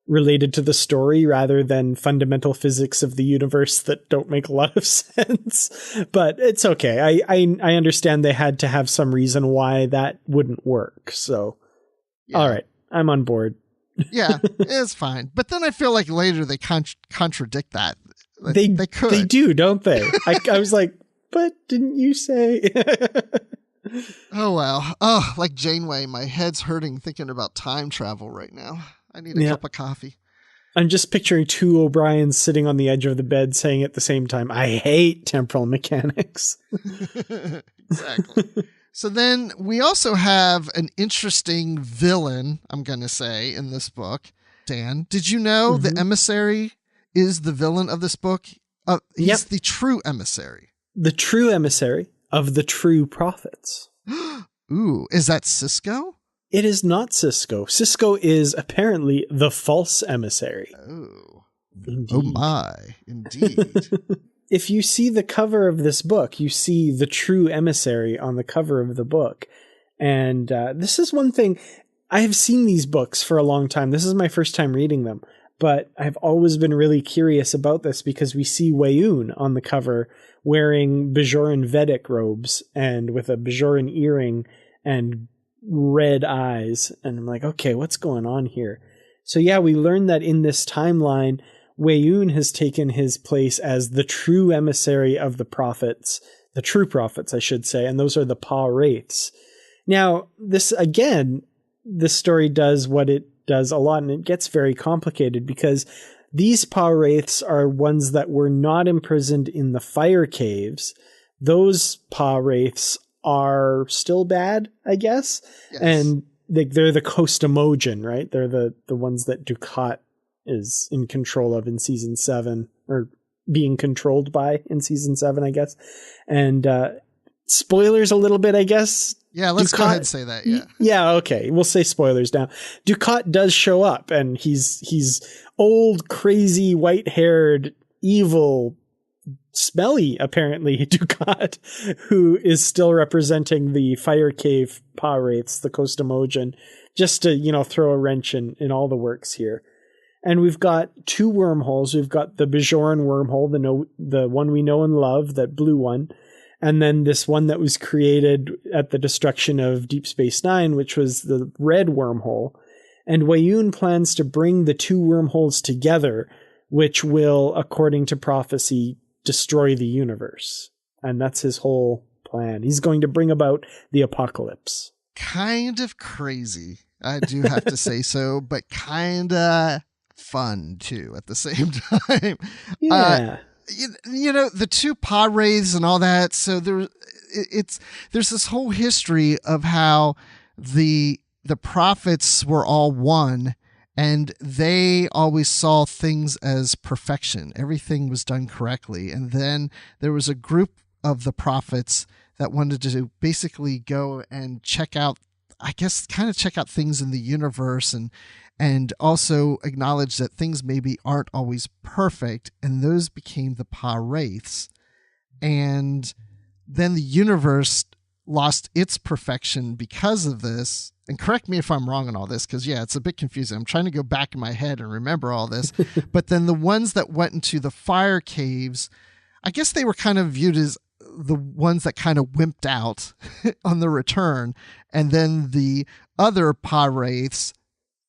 related to the story rather than fundamental physics of the universe that don't make a lot of sense. But it's okay. I understand they had to have some reason why that wouldn't work. So, yeah. All right, I'm on board. Yeah, it's fine. But then I feel like later they contradict that. They could. They do, don't they? I was like, but didn't you say? Oh, well. Oh, like Janeway, my head's hurting thinking about time travel right now. I need a cup of coffee. I'm just picturing two O'Briens sitting on the edge of the bed saying at the same time, I hate temporal mechanics. Exactly. So then we also have an interesting villain, I'm going to say, in this book. Dan, did you know the Emissary is the villain of this book? He's the true emissary. The true emissary of the true prophets. Ooh, is that Sisko? It is not Sisko. Sisko is apparently the false emissary. Oh, indeed. Oh my, indeed. If you see the cover of this book, you see the true emissary on the cover of the book. And this is one thing. I have seen these books for a long time. This is my first time reading them. But I've always been really curious about this because we see Weyoun on the cover wearing Bajoran Vedic robes and with a Bajoran earring and red eyes. And I'm like, okay, what's going on here? So yeah, we learned that in this timeline, Weyoun has taken his place as the true emissary of the prophets, the true prophets, I should say, and those are the Pah-Wraiths. Now, this story does what it does a lot, and it gets very complicated because these Pah-Wraiths are ones that were not imprisoned in the fire caves. Those Pah-Wraiths are still bad, I guess. Yes. And they're the Costamogen, right? They're the ones that Dukat is in control of in season 7, or being controlled by in season 7, I guess. And spoilers a little bit, I guess. Yeah, let's go ahead and say that. Yeah. Yeah. Okay. We'll say spoilers now. Dukat does show up, and he's old, crazy, white-haired, evil, smelly, apparently, Dukat, who is still representing the fire cave Pah-Wraiths, the Costamogen, just to, throw a wrench in all the works here. And we've got two wormholes. We've got the Bajoran wormhole, the one we know and love, that blue one. And then this one that was created at the destruction of Deep Space Nine, which was the red wormhole. And Weyoun plans to bring the two wormholes together, which will, according to prophecy, destroy the universe. And that's his whole plan. He's going to bring about the apocalypse. Kind of crazy, I do have to say so, but kind of fun too at the same time. Yeah. The two Pah-Wraiths and all that. So there's this whole history of how the prophets were all one, And they always saw things as perfection. Everything was done correctly. And then there was a group of the prophets that wanted to basically go and check out, I guess, kind of check out things in the universe and also acknowledge that things maybe aren't always perfect. And those became the Pah-Wraiths. And then the universe lost its perfection because of this. And correct me if I'm wrong on all this, because, yeah, it's a bit confusing. I'm trying to go back in my head and remember all this. But then the ones that went into the fire caves, I guess they were kind of viewed as the ones that kind of wimped out on the return. And then the other Pah-Wraiths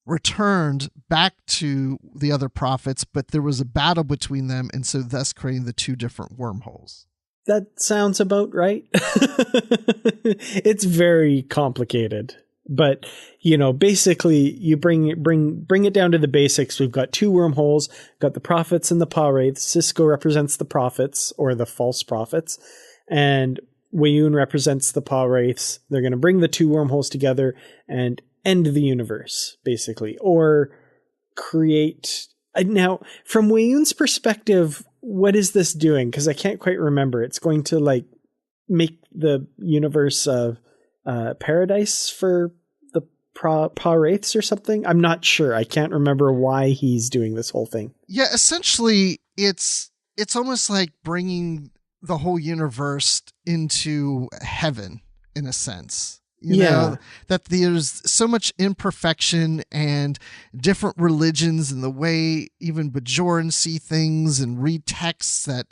returned back to the other prophets, but there was a battle between them, and so thus creating the two different wormholes. That sounds about right. It's very complicated. But, you know, basically you bring it down to the basics. We've got two wormholes, got the prophets and the Pah-Wraiths. Sisko represents the prophets, or the false prophets, and Weyoun represents the Pah-Wraiths. They're going to bring the two wormholes together and end the universe, basically, or create. Now, from Weyoun's perspective, what is this doing? Because I can't quite remember. It's going to like make the universe paradise for the Pah-Wraiths or something. I'm not sure. I can't remember why he's doing this whole thing. Yeah, essentially, it's almost like bringing the whole universe into heaven, in a sense. You know, that there's so much imperfection and different religions and the way even Bajoran see things and read texts that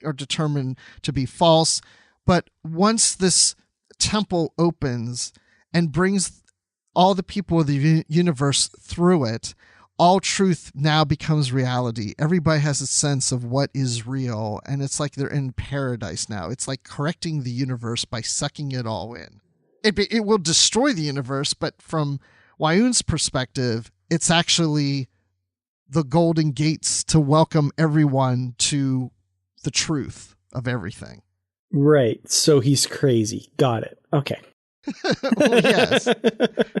are determined to be false. But once this temple opens and brings all the people of the universe through it, all truth now becomes reality. Everybody has a sense of what is real, and it's like they're in paradise now. It's like correcting the universe by sucking it all in. It will destroy the universe, but from Weyoun's perspective, it's actually the golden gates to welcome everyone to the truth of everything. Right. So he's crazy. Got it. Okay. Well, yes,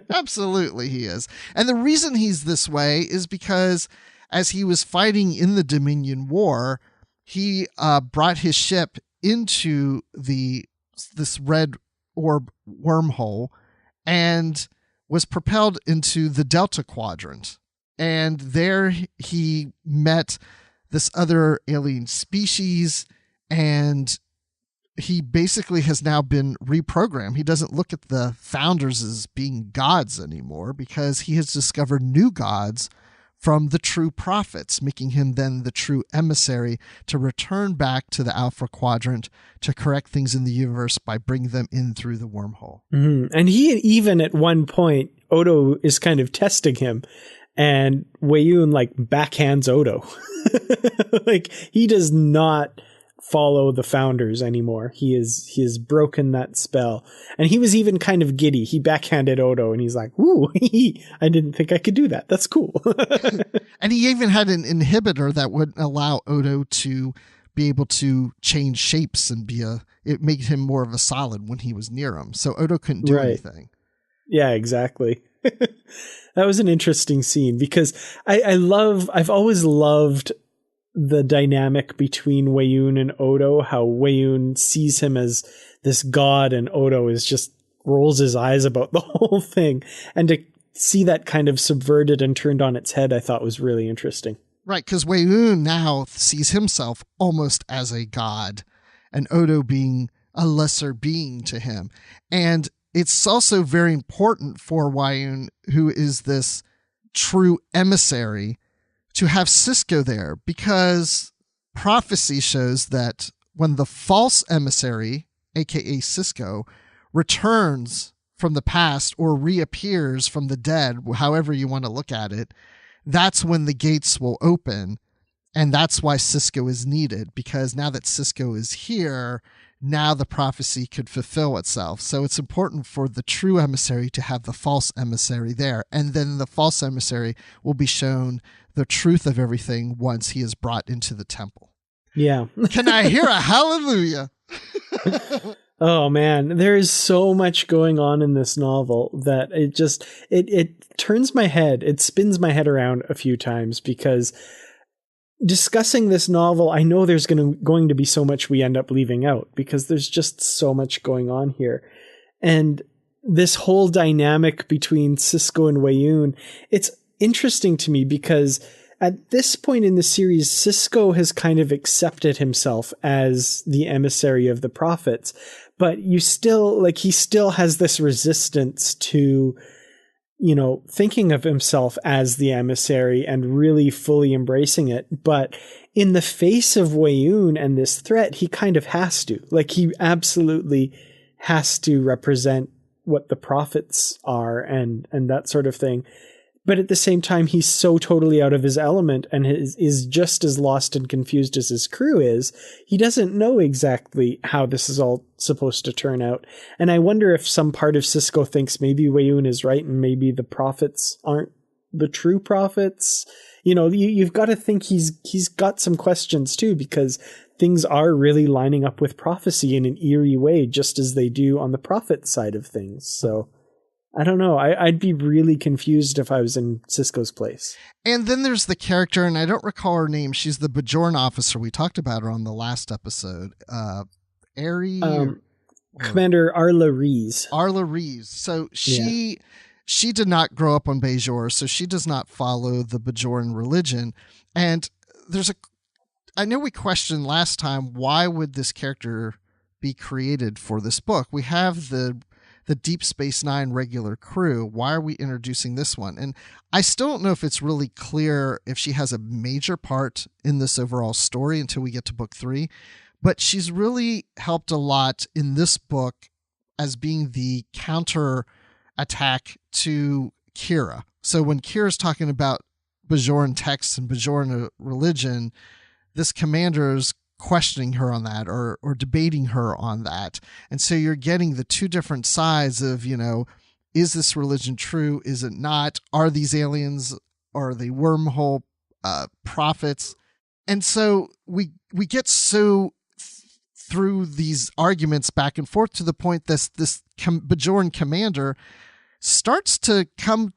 absolutely he is. And the reason he's this way is because as he was fighting in the Dominion War, he brought his ship into this red orb wormhole and was propelled into the Delta Quadrant. And there he met this other alien species, and he basically has now been reprogrammed. He doesn't look at the founders as being gods anymore because he has discovered new gods from the true prophets, making him then the true emissary to return back to the Alpha Quadrant to correct things in the universe by bringing them in through the wormhole. Mm-hmm. And he even at one point, Odo is kind of testing him, and Weyoun like backhands Odo. Like he does not follow the founders anymore. He has broken that spell. And he was even kind of giddy. He backhanded Odo and he's like, "Ooh, I didn't think I could do that. That's cool." And he even had an inhibitor that would allow Odo to be able to change shapes and it made him more of a solid when he was near him. So Odo couldn't do anything. Yeah, exactly. That was an interesting scene because I've always loved the dynamic between Weyoun and Odo, how Weyoun sees him as this god and Odo is just rolls his eyes about the whole thing. And to see that kind of subverted and turned on its head, I thought was really interesting. Right, because Weyoun now sees himself almost as a god and Odo being a lesser being to him. And it's also very important for Weyoun, who is this true emissary, to have Sisko there, because prophecy shows that when the false emissary, aka Sisko, returns from the past or reappears from the dead, however you want to look at it, that's when the gates will open. And that's why Sisko is needed, because now that Sisko is here, now the prophecy could fulfill itself. So it's important for the true emissary to have the false emissary there. And then the false emissary will be shown the truth of everything once he is brought into the temple. Yeah. Can I hear a hallelujah? Oh man, there is so much going on in this novel that it turns my head. It spins my head around a few times because discussing this novel, I know there's going to be so much we end up leaving out because there's just so much going on here. And this whole dynamic between Sisko and Weyoun, it's interesting to me because at this point in the series, Sisko has kind of accepted himself as the emissary of the prophets, but he still has this resistance to, thinking of himself as the emissary and really fully embracing it. But in the face of Weyoun and this threat, he kind of has to. He absolutely has to represent what the prophets are and that sort of thing. But at the same time, he's so totally out of his element and is just as lost and confused as his crew is. He doesn't know exactly how this is all supposed to turn out. And I wonder if some part of Sisko thinks maybe Weyoun is right and maybe the prophets aren't the true prophets. You've got to think he's got some questions too, because things are really lining up with prophecy in an eerie way, just as they do on the prophet side of things. So I don't know. I'd be really confused if I was in Sisko's place. And then there's the character, and I don't recall her name. She's the Bajoran officer. We talked about her on the last episode. Commander Arla Rees. Arla Rees. So she did not grow up on Bajor, so she does not follow the Bajoran religion. And I know we questioned last time, why would this character be created for this book? We have the Deep Space Nine regular crew. Why are we introducing this one? And I still don't know if it's really clear if she has a major part in this overall story until we get to book 3, but she's really helped a lot in this book as being the counter attack to Kira. So when Kira's talking about Bajoran texts and Bajoran religion, this commander's questioning her on that or debating her on that. And so you're getting the two different sides of, is this religion true? Is it not? Are these aliens? Are they wormhole prophets? And so we get through these arguments back and forth to the point that this Bajoran commander starts to come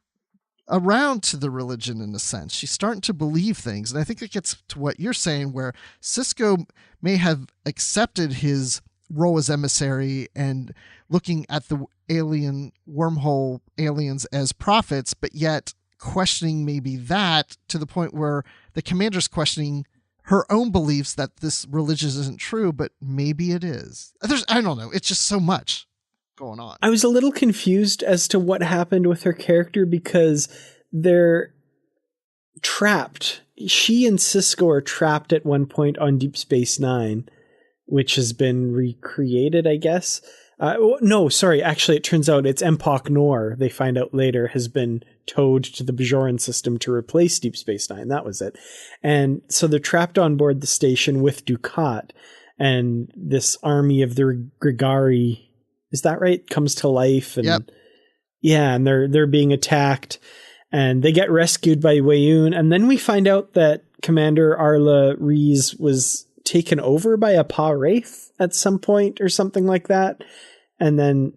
around to the religion in a sense. She's starting to believe things. And I think it gets to what you're saying, where Sisko may have accepted his role as emissary and looking at the alien wormhole aliens as prophets, but yet questioning maybe that to the point where the commander's questioning her own beliefs that this religion isn't true, but maybe it is. I don't know. It's just so much going on. I was a little confused as to what happened with her character because they're trapped. She and Sisko are trapped at one point on Deep Space Nine, which has been recreated, I guess. No, sorry. Actually, it turns out it's Empok Nor, they find out later, has been towed to the Bajoran system to replace Deep Space Nine. That was it. And so they're trapped on board the station with Dukat, and this army of the Grigari, is that right? Comes to life. And yep. Yeah, and they're being attacked, and they get rescued by Weyoun. And then we find out that Commander Arla Rees was taken over by a Pah-Wraith at some point or something like that. And then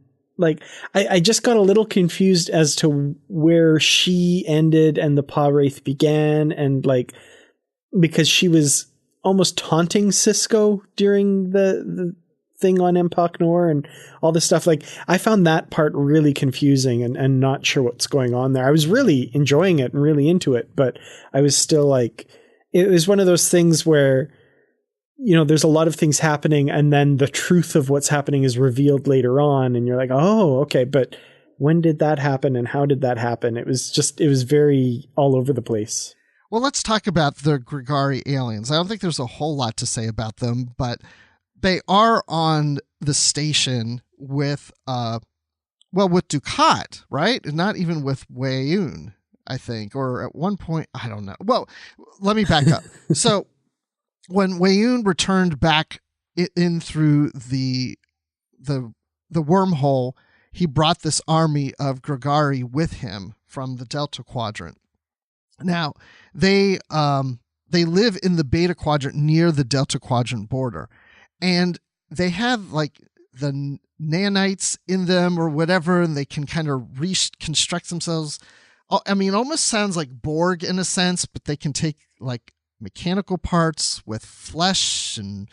I just got a little confused as to where she ended and the Pah-Wraith began, and because she was almost taunting Sisko during the thing on Empok Nor and all this stuff. I found that part really confusing and not sure what's going on there. I was really enjoying it and really into it, but I was still it was one of those things where, there's a lot of things happening and then the truth of what's happening is revealed later on. And you're like, oh, okay. But when did that happen? And how did that happen? It was very all over the place. Well, let's talk about the Grigari aliens. I don't think there's a whole lot to say about them, but they are on the station with Dukat, right? And not even with Weyoun, I think, or at one point, I don't know. Well, let me back up. So when Weyoun returned back in through the wormhole, he brought this army of Grigari with him from the Delta Quadrant. Now, they live in the Beta Quadrant near the Delta Quadrant border. And they have the nanites in them or whatever, and they can kind of reconstruct themselves. I mean, it almost sounds like Borg in a sense, but they can take like mechanical parts with flesh and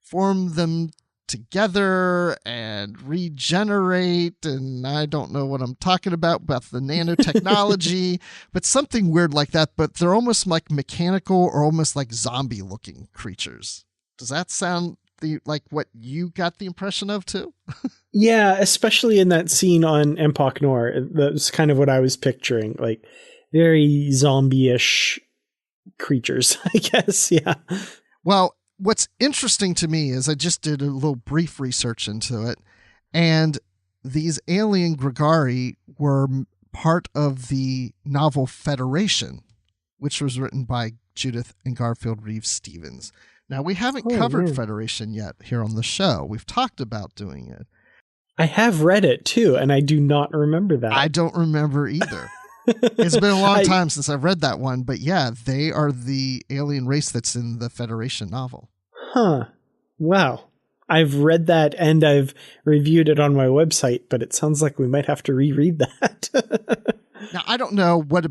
form them together and regenerate. And I don't know what I'm talking about the nanotechnology, but something weird like that. But they're almost like mechanical or almost like zombie looking creatures. Does that sound like what you got the impression of too? Yeah, especially in that scene on Empok Nor. That's kind of what I was picturing, like very zombie-ish creatures, I guess. Yeah. Well, what's interesting to me is I just did a little brief research into it, and these alien Grigari were part of the novel Federation, which was written by Judith and Garfield Reeves-Stevens. Now, we haven't covered Federation yet here on the show. We've talked about doing it. I have read it too, and I do not remember that. I don't remember either. It's been a long time since I've read that one, but yeah, they are the alien race that's in the Federation novel. Huh. Wow. I've read that and I've reviewed it on my website, but it sounds like we might have to reread that. Now, I don't know what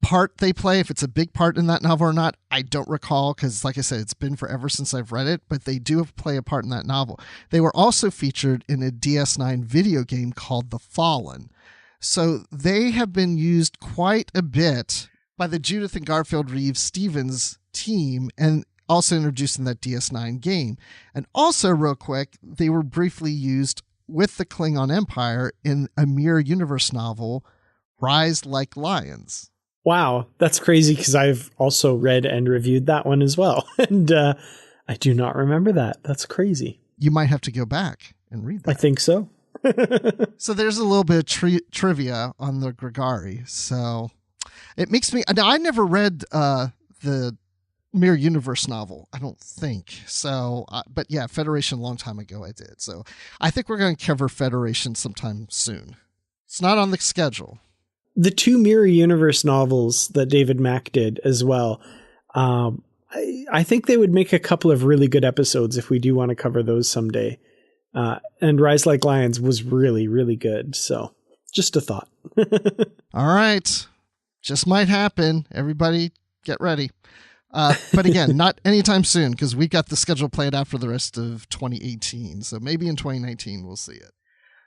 part they play, if it's a big part in that novel or not. I don't recall because, like I said, it's been forever since I've read it, but they do play a part in that novel. They were also featured in a DS9 video game called The Fallen. So they have been used quite a bit by the Judith and Garfield Reeves-Stevens team and also introduced in that DS9 game. And also, real quick, they were briefly used with the Klingon Empire in a Mirror Universe novel, Rise Like Lions. Wow, that's crazy because I've also read and reviewed that one as well. And I do not remember that. That's crazy. You might have to go back and read that. I think so. So there's a little bit of trivia on the Grigari. So it makes me... Now, I never read the Mirror Universe novel, I don't think. So, but yeah, Federation a long time ago I did. So I think we're going to cover Federation sometime soon. It's not on the schedule. The two Mirror Universe novels that David Mack did as well, I think they would make a couple of really good episodes if we do want to cover those someday. And Rise Like Lions was really, really good. So just a thought. All right. Just might happen. Everybody get ready. But again, not anytime soon because we got the schedule played out for the rest of 2018. So maybe in 2019 we'll see it.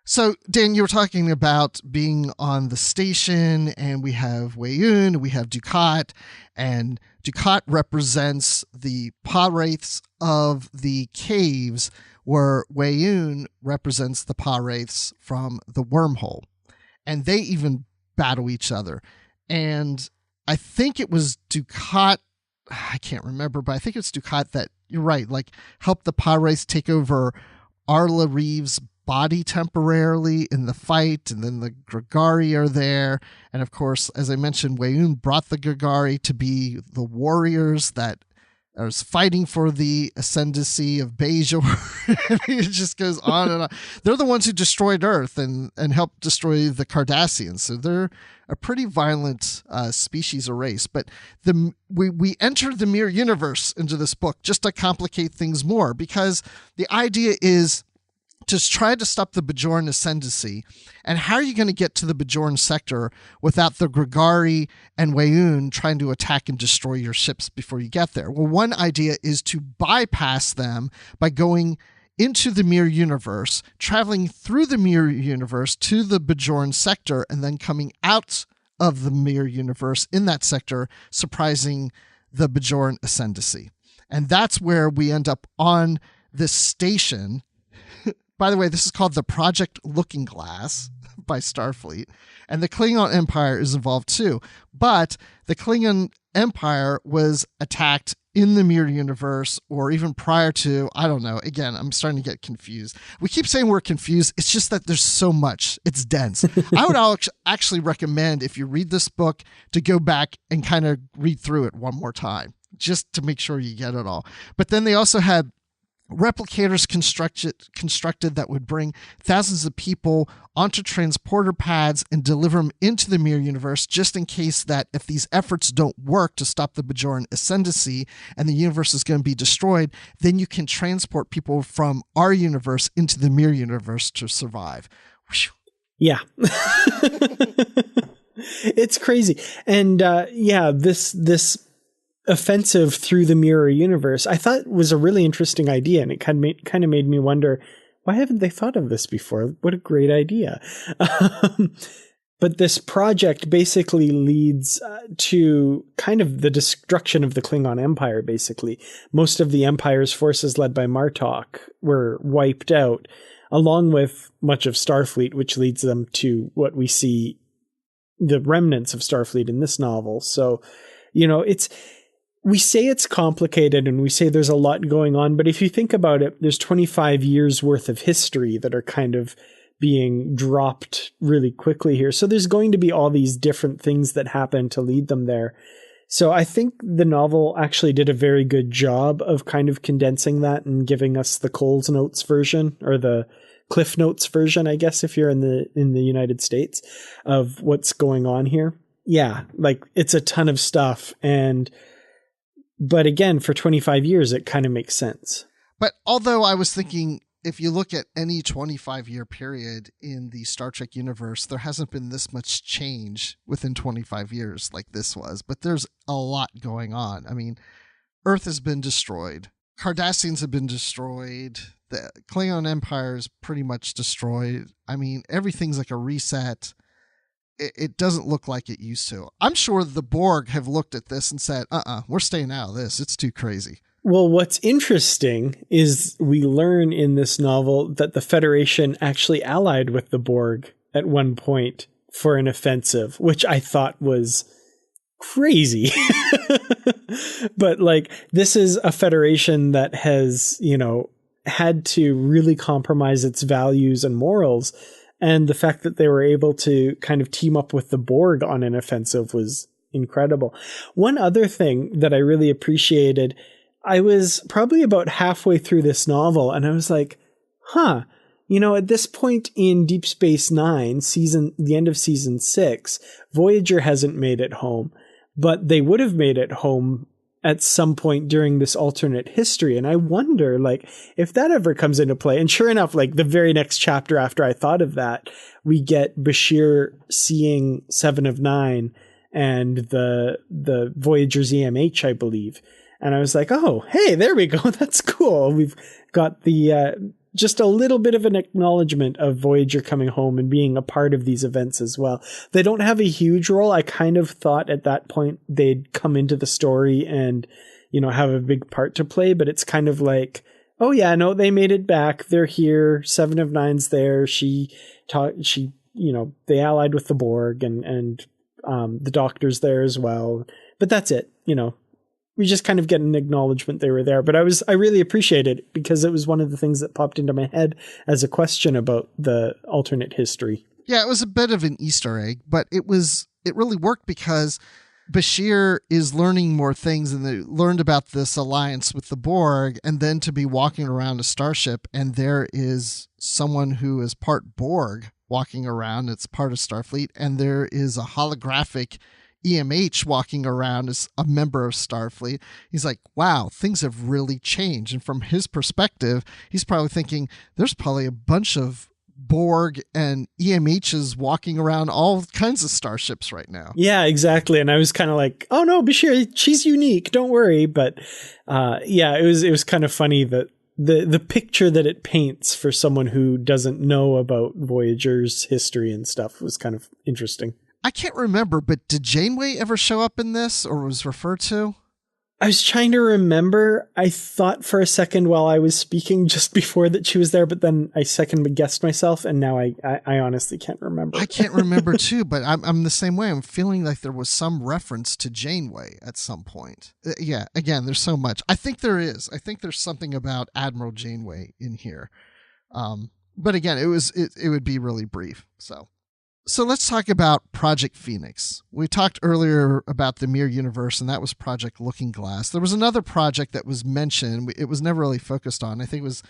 So, Dan, you were talking about being on the station, and we have Weyoun, we have Dukat, and Dukat represents the Pah-Wraiths of the caves, where Weyoun represents the Pah-Wraiths from the wormhole. And they even battle each other. And I think it was Dukat, I can't remember, but I think it's Dukat that, you're right, like helped the Pah-Wraiths take over Arla Reeves' body temporarily in the fight, and then the Grigari are there. And of course, as I mentioned, Weyoun brought the Grigari to be the warriors that are fighting for the ascendancy of Bajoran. It just goes on and on. They're the ones who destroyed Earth and helped destroy the Cardassians. So they're a pretty violent species or race. But we entered the Mirror Universe into this book just to complicate things more, because the idea is to try to stop the Bajoran Ascendancy. And how are you going to get to the Bajoran sector without the Grigari and Weyoun trying to attack and destroy your ships before you get there? Well, one idea is to bypass them by going into the Mirror Universe, traveling through the Mirror Universe to the Bajoran sector, and then coming out of the Mirror Universe in that sector, surprising the Bajoran Ascendancy. And that's where we end up on this station. By the way, this is called the Project Looking Glass by Starfleet, and the Klingon Empire is involved too. But the Klingon Empire was attacked in the Mirror Universe, or even prior to, I don't know. Again, I'm starting to get confused. We keep saying we're confused. It's just that there's so much. It's dense. I would actually recommend, if you read this book, to go back and kind of read through it one more time, just to make sure you get it all. But then they also had replicators constructed that would bring thousands of people onto transporter pads and deliver them into the mirror universe, just in case that if these efforts don't work to stop the Bajoran Ascendancy and the universe is going to be destroyed, then you can transport people from our universe into the mirror universe to survive. Whew. Yeah. It's crazy. And this offensive through the mirror universe, I thought was a really interesting idea, and it kind of made me wonder, why haven't they thought of this before? What a great idea. But this project basically leads to kind of the destruction of the Klingon Empire, basically. Most of the Empire's forces led by Martok were wiped out, along with much of Starfleet, which leads them to what we see, the remnants of Starfleet in this novel. So, we say it's complicated and we say there's a lot going on, but if you think about it, there's 25 years worth of history that are kind of being dropped really quickly here. So there's going to be all these different things that happen to lead them there. So I think the novel actually did a very good job of kind of condensing that and giving us the Coles Notes version, or the Cliff Notes version, I guess, if you're in the United States, of what's going on here. Yeah, like it's a ton of stuff. But again, for 25 years, it kind of makes sense. But although I was thinking, if you look at any 25-year period in the Star Trek universe, there hasn't been this much change within 25 years like this was. But there's a lot going on. I mean, Earth has been destroyed. Cardassians have been destroyed. The Klingon Empire is pretty much destroyed. I mean, everything's like a reset. It doesn't look like it used to. I'm sure the Borg have looked at this and said, we're staying out of this. It's too crazy. Well, what's interesting is we learn in this novel that the Federation actually allied with the Borg at one point for an offensive, which I thought was crazy. But like, this is a Federation that has, had to really compromise its values and morals. And the fact that they were able to kind of team up with the Borg on an offensive was incredible. One other thing that I really appreciated, I was probably about halfway through this novel and I was like, at this point in Deep Space Nine, the end of season 6, Voyager hasn't made it home, but they would have made it home at some point during this alternate history. And I wonder, if that ever comes into play. And sure enough, the very next chapter after I thought of that, we get Bashir seeing 7 of 9 and the Voyager's EMH, I believe. And I was like, oh, hey, there we go. That's cool. We've got the just a little bit of an acknowledgement of Voyager coming home and being a part of these events as well. They don't have a huge role. I kind of thought at that point they'd come into the story and, have a big part to play, but it's kind of like, oh yeah, no, they made it back. They're here. 7 of 9's there. They allied with the Borg and the Doctor's there as well. But that's it. We just kind of get an acknowledgement they were there. But I really appreciate it because it was one of the things that popped into my head as a question about the alternate history. Yeah, it was a bit of an Easter egg, but it really worked because Bashir is learning more things, and they learned about this alliance with the Borg, and then to be walking around a starship and there is someone who is part Borg walking around. It's part of Starfleet, and there is a holographic EMH walking around as a member of Starfleet. He's like, wow, things have really changed. And from his perspective, he's probably thinking there's probably a bunch of Borg and EMHs walking around all kinds of starships right now. Yeah, exactly. And I was kind of like, oh no, Bashir, she's unique. Don't worry. But it was kind of funny that the picture that it paints for someone who doesn't know about Voyager's history and stuff was kind of interesting. I can't remember, but did Janeway ever show up in this or was referred to? I was trying to remember. I thought for a second while I was speaking just before that she was there, but then I second guessed myself, and now I honestly can't remember. I can't remember too, but I'm the same way. I'm feeling like there was some reference to Janeway at some point. Yeah, again, there's so much. I think there is. I think there's something about Admiral Janeway in here. But again, it would be really brief, so. So let's talk about Project Phoenix. We talked earlier about the Mirror Universe, and that was Project Looking Glass. There was another project that was mentioned. It was never really focused on. I think it was,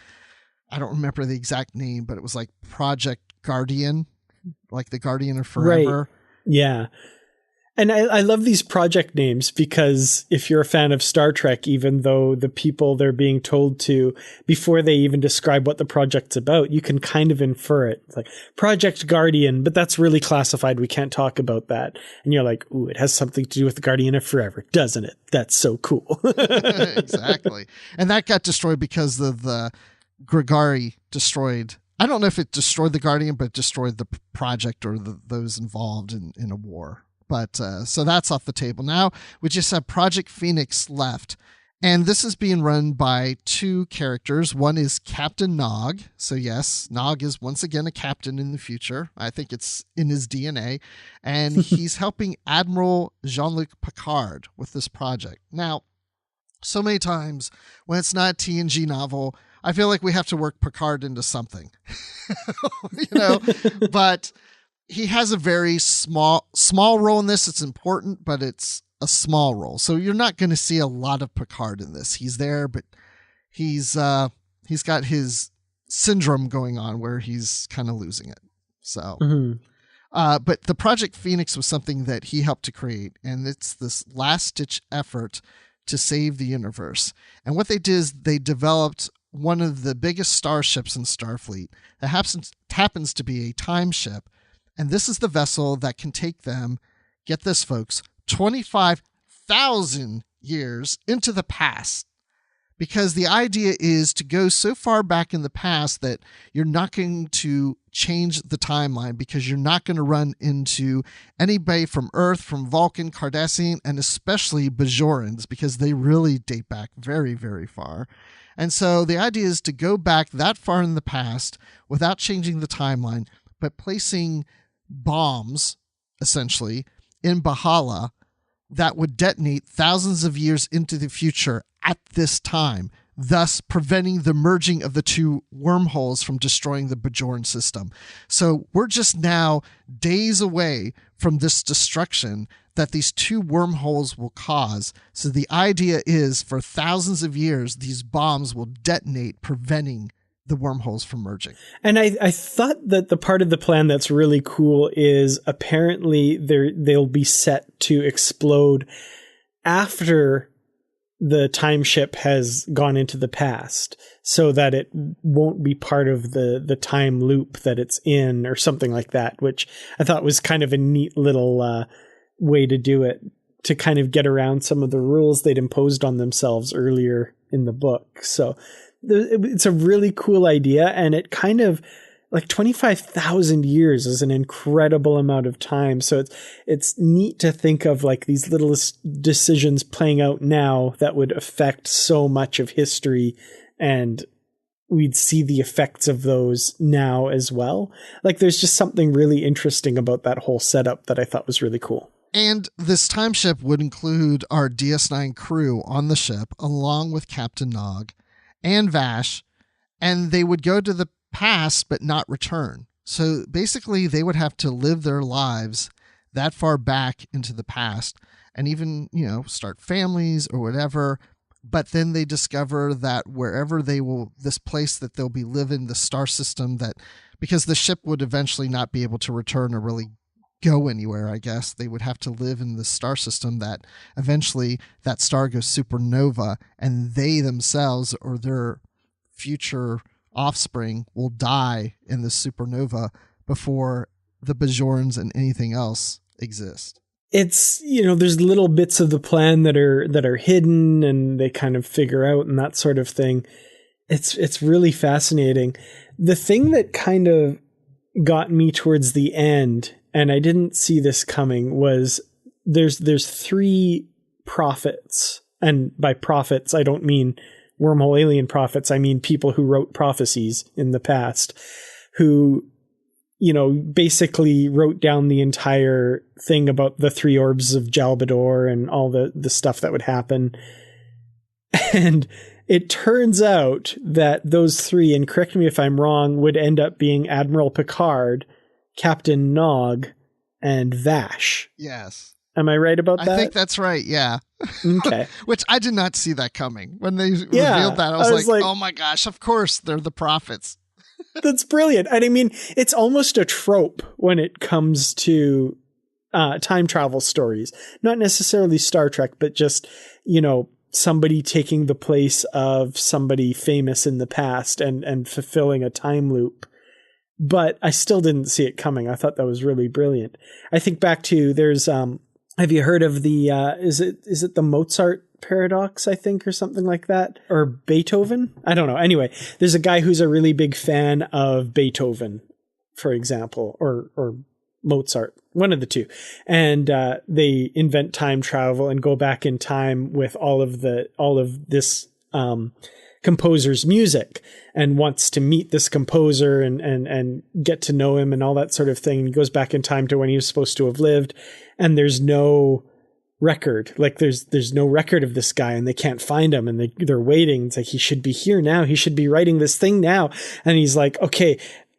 I don't remember the exact name, but it was like Project Guardian, like the Guardian of Forever. Right. Yeah. And I love these project names because if you're a fan of Star Trek, even though the people they're being told to, before they even describe what the project's about, you can kind of infer it. It's like Project Guardian, but that's really classified. We can't talk about that. And you're like, ooh, it has something to do with the Guardian of Forever, doesn't it? That's so cool. Exactly. And that got destroyed because of the Grigari destroyed. I don't know if it destroyed the Guardian, but it destroyed the project or those involved in a war. But so that's off the table. Now we just have Project Phoenix left. And this is being run by two characters. One is Captain Nog. So yes, Nog is once again a captain in the future. I think it's in his DNA. And he's helping Admiral Jean-Luc Picard with this project. Now, so many times when it's not a TNG novel, I feel like we have to work Picard into something. But he has a very small role in this. It's important, but it's a small role. So you're not going to see a lot of Picard in this. He's there, but he's got his syndrome going on where he's kind of losing it. So, but the Project Phoenix was something that he helped to create, and it's this last-ditch effort to save the universe. And what they did is they developed one of the biggest starships in Starfleet that happens to be a time ship. And this is the vessel that can take them, get this, folks, 25,000 years into the past. Because the idea is to go so far back in the past that you're not going to change the timeline, because you're not going to run into anybody from Earth, from Vulcan, Cardassian, and especially Bajorans, because they really date back very, very far. And so the idea is to go back that far in the past without changing the timeline, but placing bombs, essentially, in Bahala that would detonate thousands of years into the future at this time, thus preventing the merging of the two wormholes from destroying the Bajoran system. So we're just now days away from this destruction that these two wormholes will cause. So the idea is for thousands of years, these bombs will detonate, preventing the wormholes from merging. And I thought that the part of the plan that's really cool is apparently they'll be set to explode after the time ship has gone into the past, so that it won't be part of the time loop that it's in, or something like that, which I thought was kind of a neat little way to do it, to kind of get around some of the rules they'd imposed on themselves earlier in the book. So it's a really cool idea, and it kind of, like, 25,000 years is an incredible amount of time. So it's neat to think of like these little decisions playing out now that would affect so much of history, and we'd see the effects of those now as well. Like, there's just something really interesting about that whole setup that I thought was really cool. And this time ship would include our DS9 crew on the ship, along with Captain Nog and Vash, and they would go to the past but not return. So basically they would have to live their lives that far back into the past, and even, start families or whatever. But then they discover that wherever this place that they'll be living, the star system, that because the ship would eventually not be able to return or really go anywhere, I guess they would have to live in the star system, that eventually that star goes supernova, and they themselves or their future offspring will die in the supernova before the Bajorans and anything else exist. It's, there's little bits of the plan that are hidden, and they kind of figure out, and that sort of thing. It's really fascinating. The thing that kind of got me towards the end, and I didn't see this coming, was there's three prophets. And by prophets, I don't mean wormhole alien prophets. I mean people who wrote prophecies in the past, who, basically wrote down the entire thing about the three orbs of Jalbador and all the stuff that would happen. And it turns out that those three, and correct me if I'm wrong, would end up being Admiral Picard, Captain Nog, and Vash. Yes. Am I right about that? I think that's right, yeah. Okay. Which I did not see that coming. When they revealed that, I was like, oh my gosh, of course, they're the prophets. That's brilliant. And I mean, it's almost a trope when it comes to time travel stories. Not necessarily Star Trek, but just, somebody taking the place of somebody famous in the past and fulfilling a time loop. But I still didn't see it coming. I thought that was really brilliant. I think back to there's have you heard of the is it the Mozart paradox, I think, or something like that, or Beethoven? I don't know. Anyway, there's a guy who's a really big fan of Beethoven, for example, or Mozart, one of the two, and they invent time travel and go back in time with all of this composer's music, and wants to meet this composer and get to know him and all that sort of thing. And he goes back in time to when he was supposed to have lived, and there's no record. Like there's no record of this guy, and they can't find him, and they're waiting. It's like, he should be here now. He should be writing this thing now. And he's like, okay,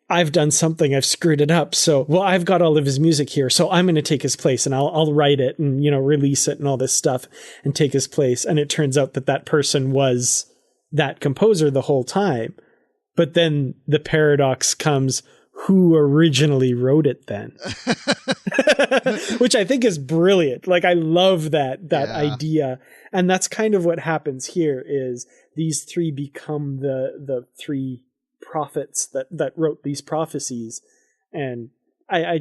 I've done something. I've screwed it up. So, well, I've got all of his music here, so I'm going to take his place, and I'll write it and, release it and all this stuff and take his place. And it turns out that person was that composer the whole time. But then the paradox comes, who originally wrote it then? Which I think is brilliant. Like, I love that idea. And that's kind of what happens here, is these three become the three prophets that wrote these prophecies. And I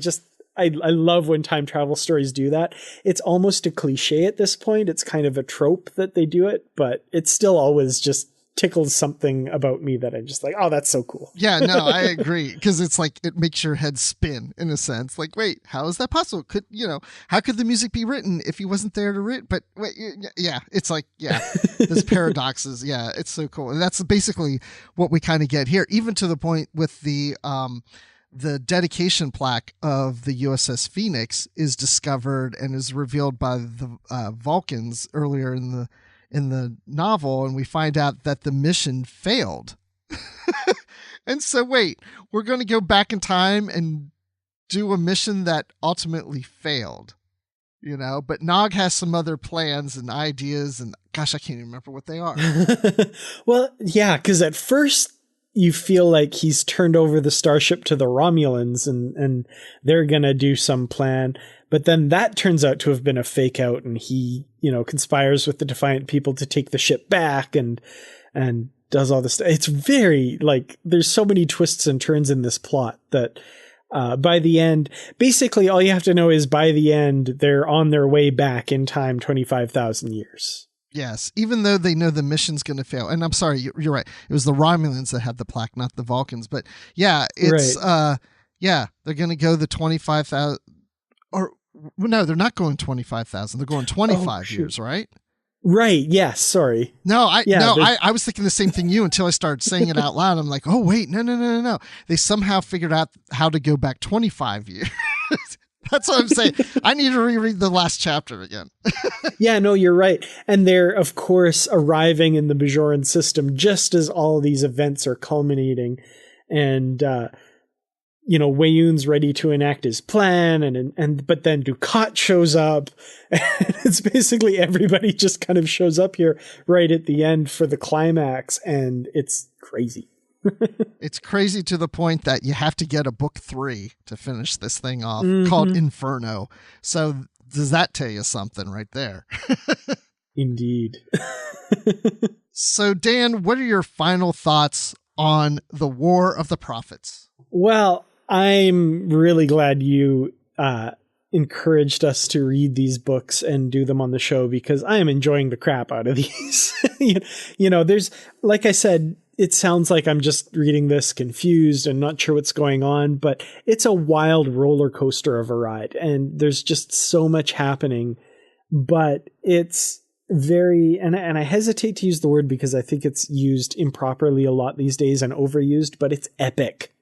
love when time travel stories do that. It's almost a cliche at this point. It's kind of a trope that they do it, but it's still always just tickles something about me that I'm just like, oh, that's so cool. Yeah, no, I agree. Because it's like, it makes your head spin in a sense. Like, wait, how is that possible? How could the music be written if he wasn't there to write? But wait, yeah, it's like, yeah, there's paradoxes. Yeah, it's so cool. And that's basically what we kind of get here, even to the point with the dedication plaque of the U.S.S. Phoenix is discovered and is revealed by the Vulcans earlier in the novel, and we find out that the mission failed. And so, wait, we're going to go back in time and do a mission that ultimately failed, but Nog has some other plans and ideas, and gosh, I can't even remember what they are. Well, yeah, because at first you feel like he's turned over the starship to the Romulans and they're going to do some plan. But then that turns out to have been a fake out, and he, conspires with the Defiant people to take the ship back and does all this stuff. It's very, there's so many twists and turns in this plot that by the end, basically all you have to know is by the end, they're on their way back in time 25,000 years. Yes, even though they know the mission's going to fail. And I'm sorry, you're right. It was the Romulans that had the plaque, not the Vulcans. But yeah, it's, right. They're going to go the 25,000, or no, they're not going 25,000. They're going 25 years, right? Right. Yes. Sorry. No, I was thinking the same thing you until I started saying it out loud. I'm like, oh, wait, no. They somehow figured out how to go back 25 years. That's what I'm saying. I need to reread the last chapter again. Yeah, no, you're right. And they're, of course, arriving in the Bajoran system just as all these events are culminating. And, Weyoun's ready to enact his plan, but then Dukat shows up. And it's basically everybody just kind of shows up here right at the end for the climax, and it's crazy. It's crazy to the point that you have to get a book 3 to finish this thing off, called Inferno. So does that tell you something right there? Indeed. So Dan, what are your final thoughts on the War of the Prophets? Well, I'm really glad you encouraged us to read these books and do them on the show, because I am enjoying the crap out of these. There's, like I said, it sounds like I'm just reading this confused and not sure what's going on, but it's a wild roller coaster of a ride, and there's just so much happening. But it's very, and I hesitate to use the word because I think it's used improperly a lot these days and overused, but it's epic.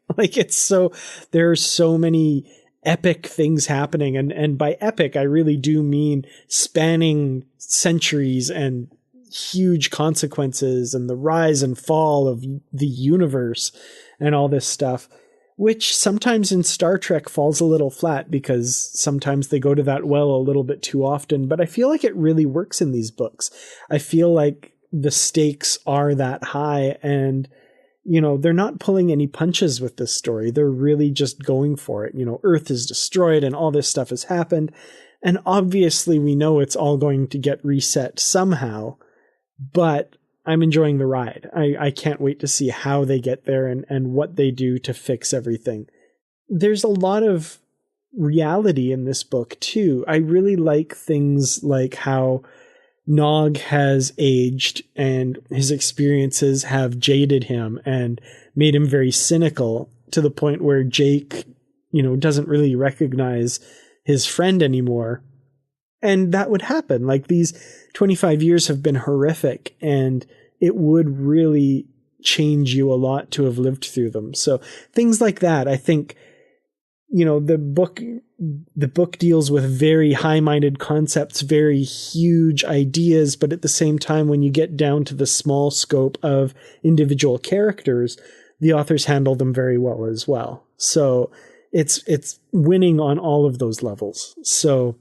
There are so many epic things happening. And by epic, I really do mean spanning centuries and huge consequences and the rise and fall of the universe and all this stuff. which sometimes in Star Trek falls a little flat because sometimes they go to that well a little bit too often. But I feel like it really works in these books. I feel like the stakes are that high, and they're not pulling any punches with this story. They're really just going for it. Earth is destroyed and all this stuff has happened. And obviously we know it's all going to get reset somehow, but I'm enjoying the ride. I can't wait to see how they get there and what they do to fix everything. There's a lot of reality in this book too. I really like things like how Nog has aged and his experiences have jaded him and made him very cynical to the point where Jake, doesn't really recognize his friend anymore. And that would happen. Like, these 25 years have been horrific, and it would really change you a lot to have lived through them. So things like that, I think, the book deals with very high-minded concepts, very huge ideas, but at the same time, when you get down to the small scope of individual characters, the authors handle them very well as well. So it's winning on all of those levels. So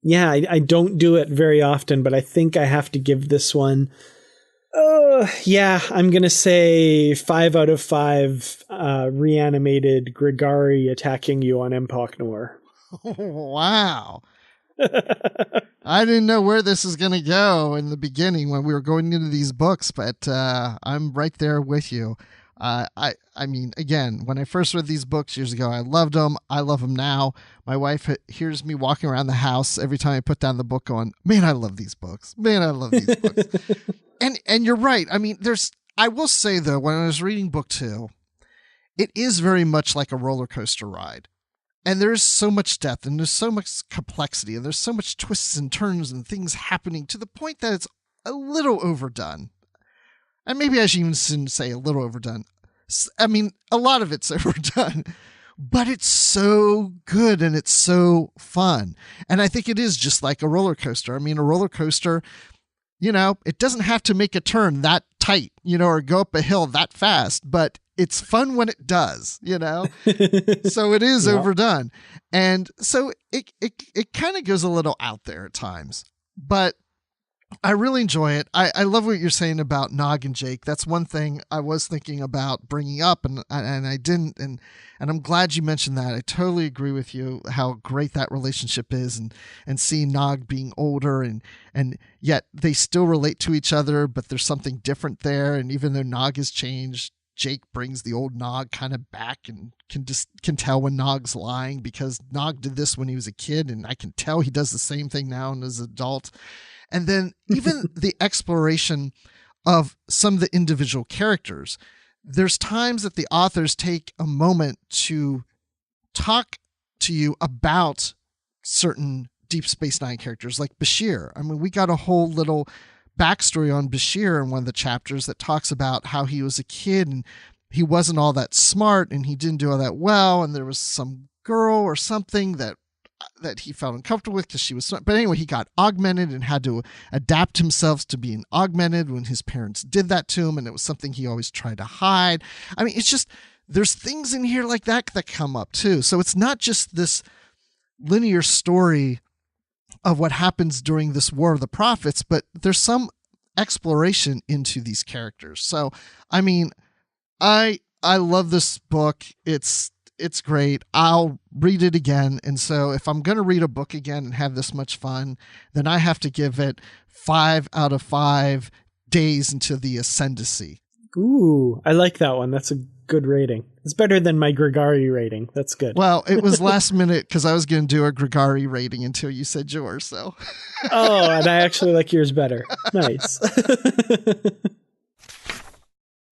yeah, I don't do it very often, but I think I have to give this one, I'm going to say 5 out of 5 reanimated Grigari attacking you on Empok Noir. Wow. I didn't know where this is going to go in the beginning when we were going into these books, but I'm right there with you. I mean, again, when I first read these books years ago, I loved them. I love them now. My wife hears me walking around the house every time I put down the book going, man, I love these books. Man, I love these books. And you're right. I mean, I will say though, when I was reading book 2, it is very much like a roller coaster ride. And there's so much depth and there's so much complexity and there's so much twists and turns and things happening to the point that it's a little overdone. And maybe I should even say a little overdone. I mean, a lot of it's overdone, but it's so good and it's so fun. And I think it is just like a roller coaster. I mean, a roller coaster, it doesn't have to make a turn that tight, or go up a hill that fast, but it's fun when it does, so it is overdone. And so it kind of goes a little out there at times, but I really enjoy it. I love what you're saying about Nog and Jake. That's one thing I was thinking about bringing up, and I didn't. And I'm glad you mentioned that. I totally agree with you how great that relationship is, and seeing Nog being older and yet they still relate to each other, but there's something different there. And even though Nog has changed, Jake brings the old Nog kind of back and can tell when Nog's lying because Nog did this when he was a kid, and I can tell he does the same thing now as an adult. And then even the exploration of some of the individual characters, there's times that the authors take a moment to talk to you about certain Deep Space Nine characters like Bashir. I mean, we got a whole little backstory on Bashir in one of the chapters that talks about how he was a kid and he wasn't all that smart and he didn't do all that well. And there was some girl or something that he felt uncomfortable with because she was smart. But anyway, he got augmented and had to adapt himself to being augmented when his parents did that to him. And it was something he always tried to hide. I mean, it's just, there's things in here like that come up too. So it's not just this linear story of what happens during this War of the Prophets, but there's some exploration into these characters. So, I mean, I love this book. It's great. I'll read it again. And so if I'm going to read a book again and have this much fun, then I have to give it 5 out of 5 days into the Ascendancy. Ooh, I like that one. That's a good rating. It's better than my Grigari rating. That's good. Well, it was last minute because I was going to do a Grigari rating until you said yours. So. Oh, and I actually like yours better. Nice.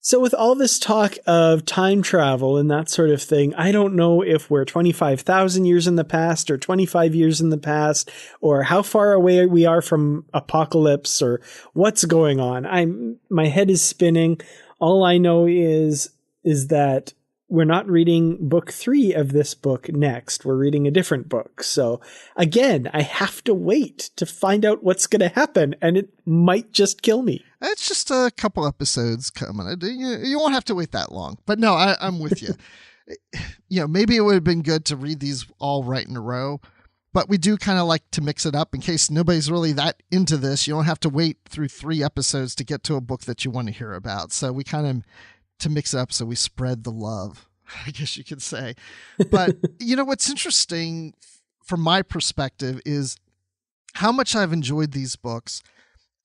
So with all this talk of time travel and that sort of thing, I don't know if we're 25,000 years in the past or 25 years in the past or how far away we are from apocalypse or what's going on. My head is spinning. All I know is that we're not reading book 3 of this book next. We're reading a different book. So again, I have to wait to find out what's going to happen, and it might just kill me. It's just a couple episodes coming. You won't have to wait that long. But no, I'm with you. maybe it would have been good to read these all right in a row, but we do kind of like to mix it up in case nobody's really that into this. You don't have to wait through 3 episodes to get to a book that you want to hear about. So we kind of, to mix it up, so we spread the love, I guess you could say. But what's interesting from my perspective is how much I've enjoyed these books,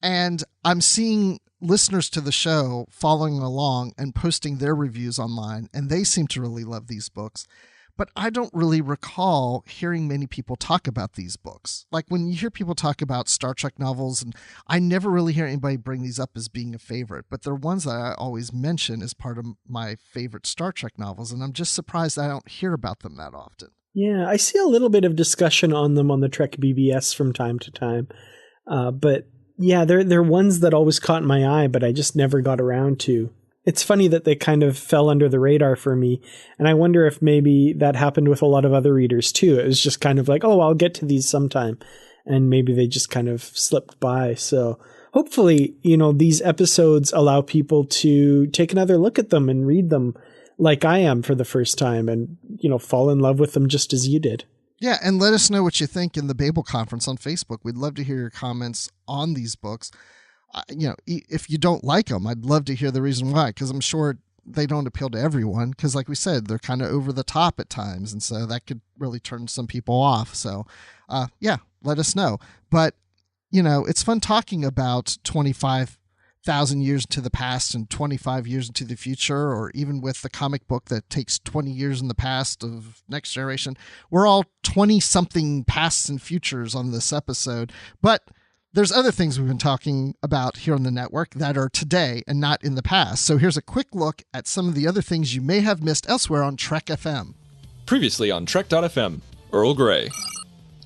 and I'm seeing listeners to the show following along and posting their reviews online, and they seem to really love these books. But I don't really recall hearing many people talk about these books. Like when you hear people talk about Star Trek novels, and I never really hear anybody bring these up as being a favorite, but they're ones that I always mention as part of my favorite Star Trek novels, and I'm just surprised I don't hear about them that often. Yeah, I see a little bit of discussion on them on the Trek BBS from time to time. But yeah, they're ones that always caught my eye, but I just never got around to. It's funny that they kind of fell under the radar for me, and I wonder if maybe that happened with a lot of other readers too. It was just kind of like, oh, I'll get to these sometime, and maybe they just kind of slipped by. So hopefully, these episodes allow people to take another look at them and read them like I am for the first time and, fall in love with them just as you did. Yeah, and let us know what you think in the Babel Conference on Facebook. We'd love to hear your comments on these books. If you don't like them, I'd love to hear the reason why, because I'm sure they don't appeal to everyone, because like we said, they're kind of over the top at times, and so that could really turn some people off. So, let us know. But, it's fun talking about 25,000 years into the past and 25 years into the future, or even with the comic book that takes 20 years in the past of Next Generation. We're all 20-something pasts and futures on this episode, but there's other things we've been talking about here on the network that are today and not in the past. So here's a quick look at some of the other things you may have missed elsewhere on Trek FM. Previously on Trek.fm, Earl Grey.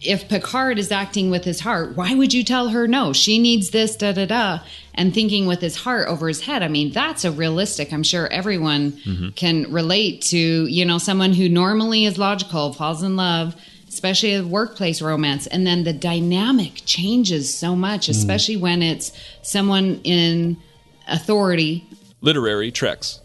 If Picard is acting with his heart, why would you tell her no? She needs this, da-da-da, and thinking with his heart over his head. I mean, that's a realistic. I'm sure everyone can relate to, someone who normally is logical, falls in love, especially a workplace romance. And then the dynamic changes so much, especially when it's someone in authority. Literary Treks.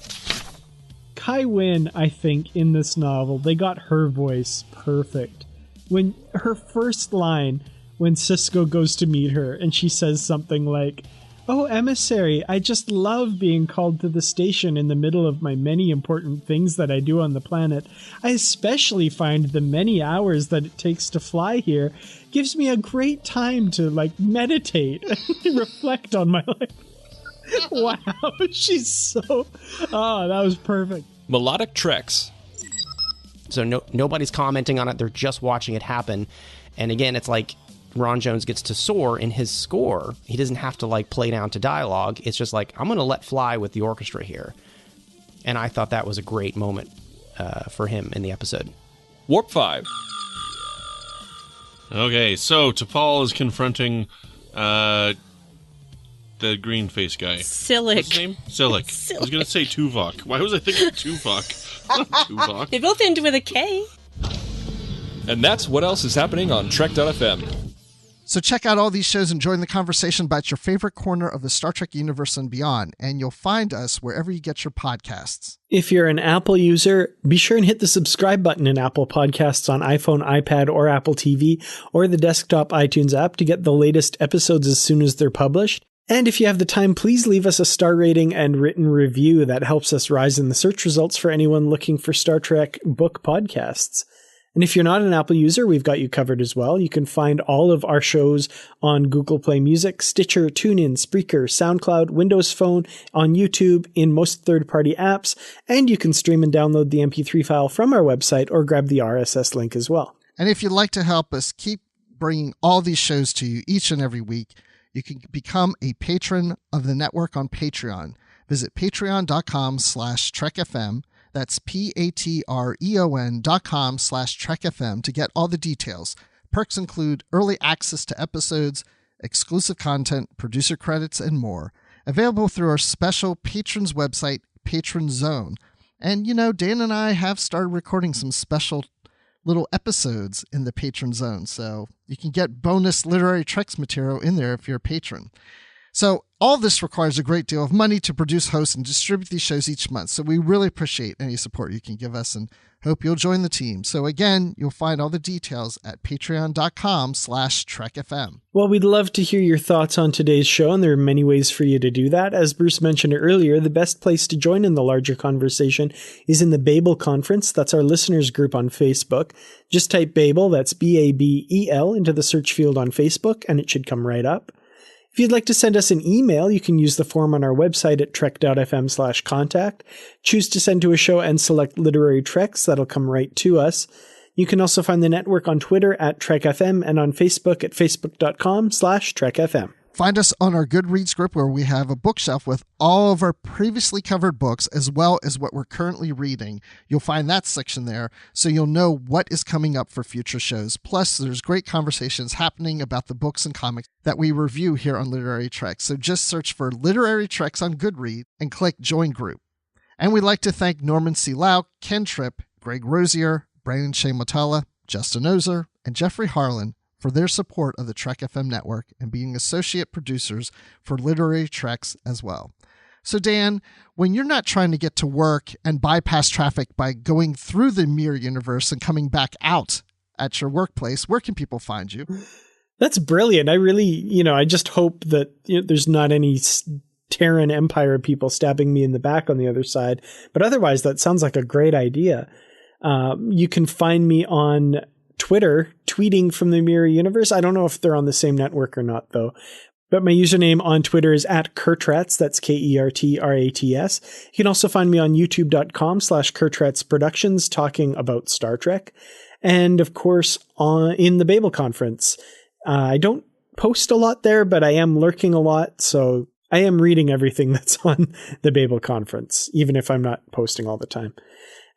Kai Wynn, I think, in this novel, they got her voice perfect. When her first line, when Sisko goes to meet her, and she says something like, "Oh, Emissary, I just love being called to the station in the middle of my many important things that I do on the planet. I especially find the many hours that it takes to fly here gives me a great time to, meditate and reflect on my life." Wow, she's so... Oh, that was perfect. Melodic Treks. So nobody's commenting on it. They're just watching it happen. And again, it's like Ron Jones gets to soar in his score. He doesn't have to play down to dialogue. It's just like, I'm going to let fly with the orchestra here. And I thought that was a great moment for him in the episode. Warp 5. Okay, so T'Pol is confronting the green face guy. Silic. What's his name? Silic. I was going to say Tuvok. Why was I thinking Tuvok? Tuvok. They both end with a K. And that's what else is happening on Trek.fm. So check out all these shows and join the conversation about your favorite corner of the Star Trek universe and beyond, and you'll find us wherever you get your podcasts. If you're an Apple user, be sure and hit the subscribe button in Apple Podcasts on iPhone, iPad, or Apple TV, or the desktop iTunes app to get the latest episodes as soon as they're published. And if you have the time, please leave us a star rating and written review. That helps us rise in the search results for anyone looking for Star Trek book podcasts. And if you're not an Apple user, we've got you covered as well. You can find all of our shows on Google Play Music, Stitcher, TuneIn, Spreaker, SoundCloud, Windows Phone, on YouTube, in most third-party apps, and you can stream and download the MP3 file from our website or grab the RSS link as well. And if you'd like to help us keep bringing all these shows to you each and every week, you can become a patron of the network on Patreon. Visit patreon.com/TrekFM. That's patreon.com/TrekFM to get all the details. Perks include early access to episodes, exclusive content, producer credits, and more. Available through our special patrons website, Patron Zone. And, Dan and I have started recording some special little episodes in the Patron Zone, so you can get bonus Literary Treks material in there if you're a patron. So all this requires a great deal of money to produce, host, and distribute these shows each month. So we really appreciate any support you can give us and hope you'll join the team. So again, you'll find all the details at patreon.com/TrekFM. Well, we'd love to hear your thoughts on today's show, and there are many ways for you to do that. As Bruce mentioned earlier, the best place to join in the larger conversation is in the Babel Conference. That's our listeners group on Facebook. Just type Babel, that's Babel, into the search field on Facebook, and it should come right up. If you'd like to send us an email, you can use the form on our website at trek.fm/contact. Choose to send to a show and select Literary Treks. That'll come right to us. You can also find the network on Twitter at TrekFM and on Facebook at facebook.com/TrekFM. Find us on our Goodreads group, where we have a bookshelf with all of our previously covered books, as well as what we're currently reading. You'll find that section there, so you'll know what is coming up for future shows. Plus, there's great conversations happening about the books and comics that we review here on Literary Treks. So just search for Literary Treks on Goodreads and click Join Group. And we'd like to thank Norman C. Lau, Ken Tripp, Greg Rosier, Brandon Shea Motella, Justin Ozer, and Jeffrey Harlan for their support of the Trek FM network and being associate producers for Literary Treks as well. So Dan, when you're not trying to get to work and bypass traffic by going through the mirror universe and coming back out at your workplace, where can people find you? That's brilliant. I really, I just hope that there's not any Terran Empire people stabbing me in the back on the other side. But otherwise, that sounds like a great idea. You can find me on Twitter, tweeting from the Mirror Universe. I don't know if they're on the same network or not, though. But my username on Twitter is @Kurtrats. That's KERTRATS. You can also find me on youtube.com/Kurtrats Productions talking about Star Trek. And of course, in the Babel Conference. I don't post a lot there, but I am lurking a lot. So I am reading everything that's on the Babel Conference, even if I'm not posting all the time.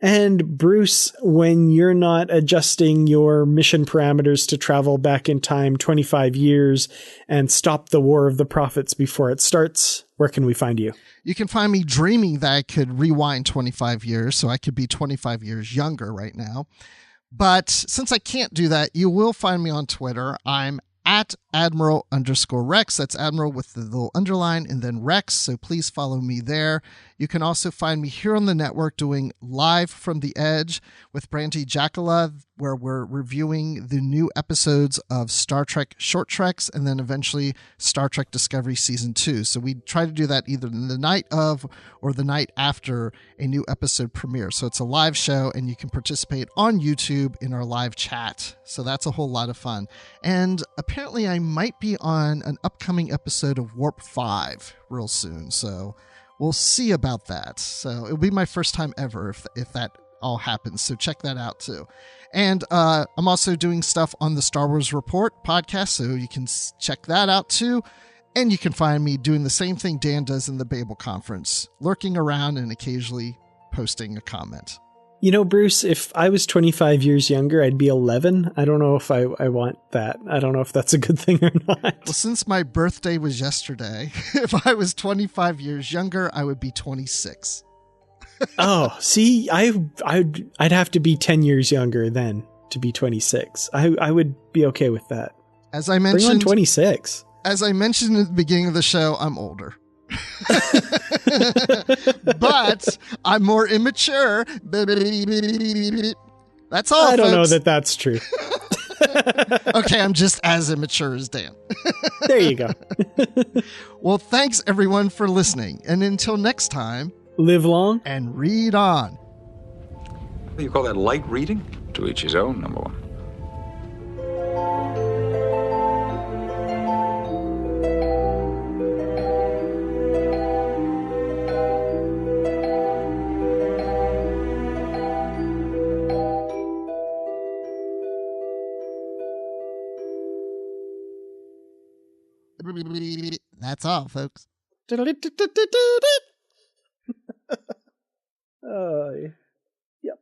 And Bruce, when you're not adjusting your mission parameters to travel back in time 25 years and stop the War of the Prophets before it starts, where can we find you? You can find me dreaming that I could rewind 25 years, so I could be 25 years younger right now. But since I can't do that, you will find me on Twitter. I'm at Admiral_Rex. That's Admiral with the little underline and then Rex. So please follow me there. You can also find me here on the network doing Live from the Edge with Brandy Jacala, where we're reviewing the new episodes of Star Trek Short Treks and then eventually Star Trek Discovery Season 2. So we try to do that either the night of or the night after a new episode premiere. So it's a live show and you can participate on YouTube in our live chat. So that's a whole lot of fun. And apparently I might be on an upcoming episode of Warp 5 real soon. So we'll see about that. So it'll be my first time ever if that all happens. So check that out too. And I'm also doing stuff on the Star Wars Report podcast, so you can check that out too. And you can find me doing the same thing Dan does in the Babel Conference, lurking around and occasionally posting a comment. You know, Bruce, if I was 25 years younger, I'd be 11. I don't know if I want that. I don't know if that's a good thing or not. Well, since my birthday was yesterday, if I was 25 years younger, I would be 26. Oh, see, I'd have to be 10 years younger then to be 26. I would be okay with that. As I mentioned, bring on 26. As I mentioned at the beginning of the show, I'm older. But I'm more immature. That's all. I don't folks. know that that's true. Okay, I'm just as immature as Dan. There you go. Well, thanks everyone for listening. And until next time, live long and read on. What do you call that, light reading? To each his own, number one. That's all, folks. Yep.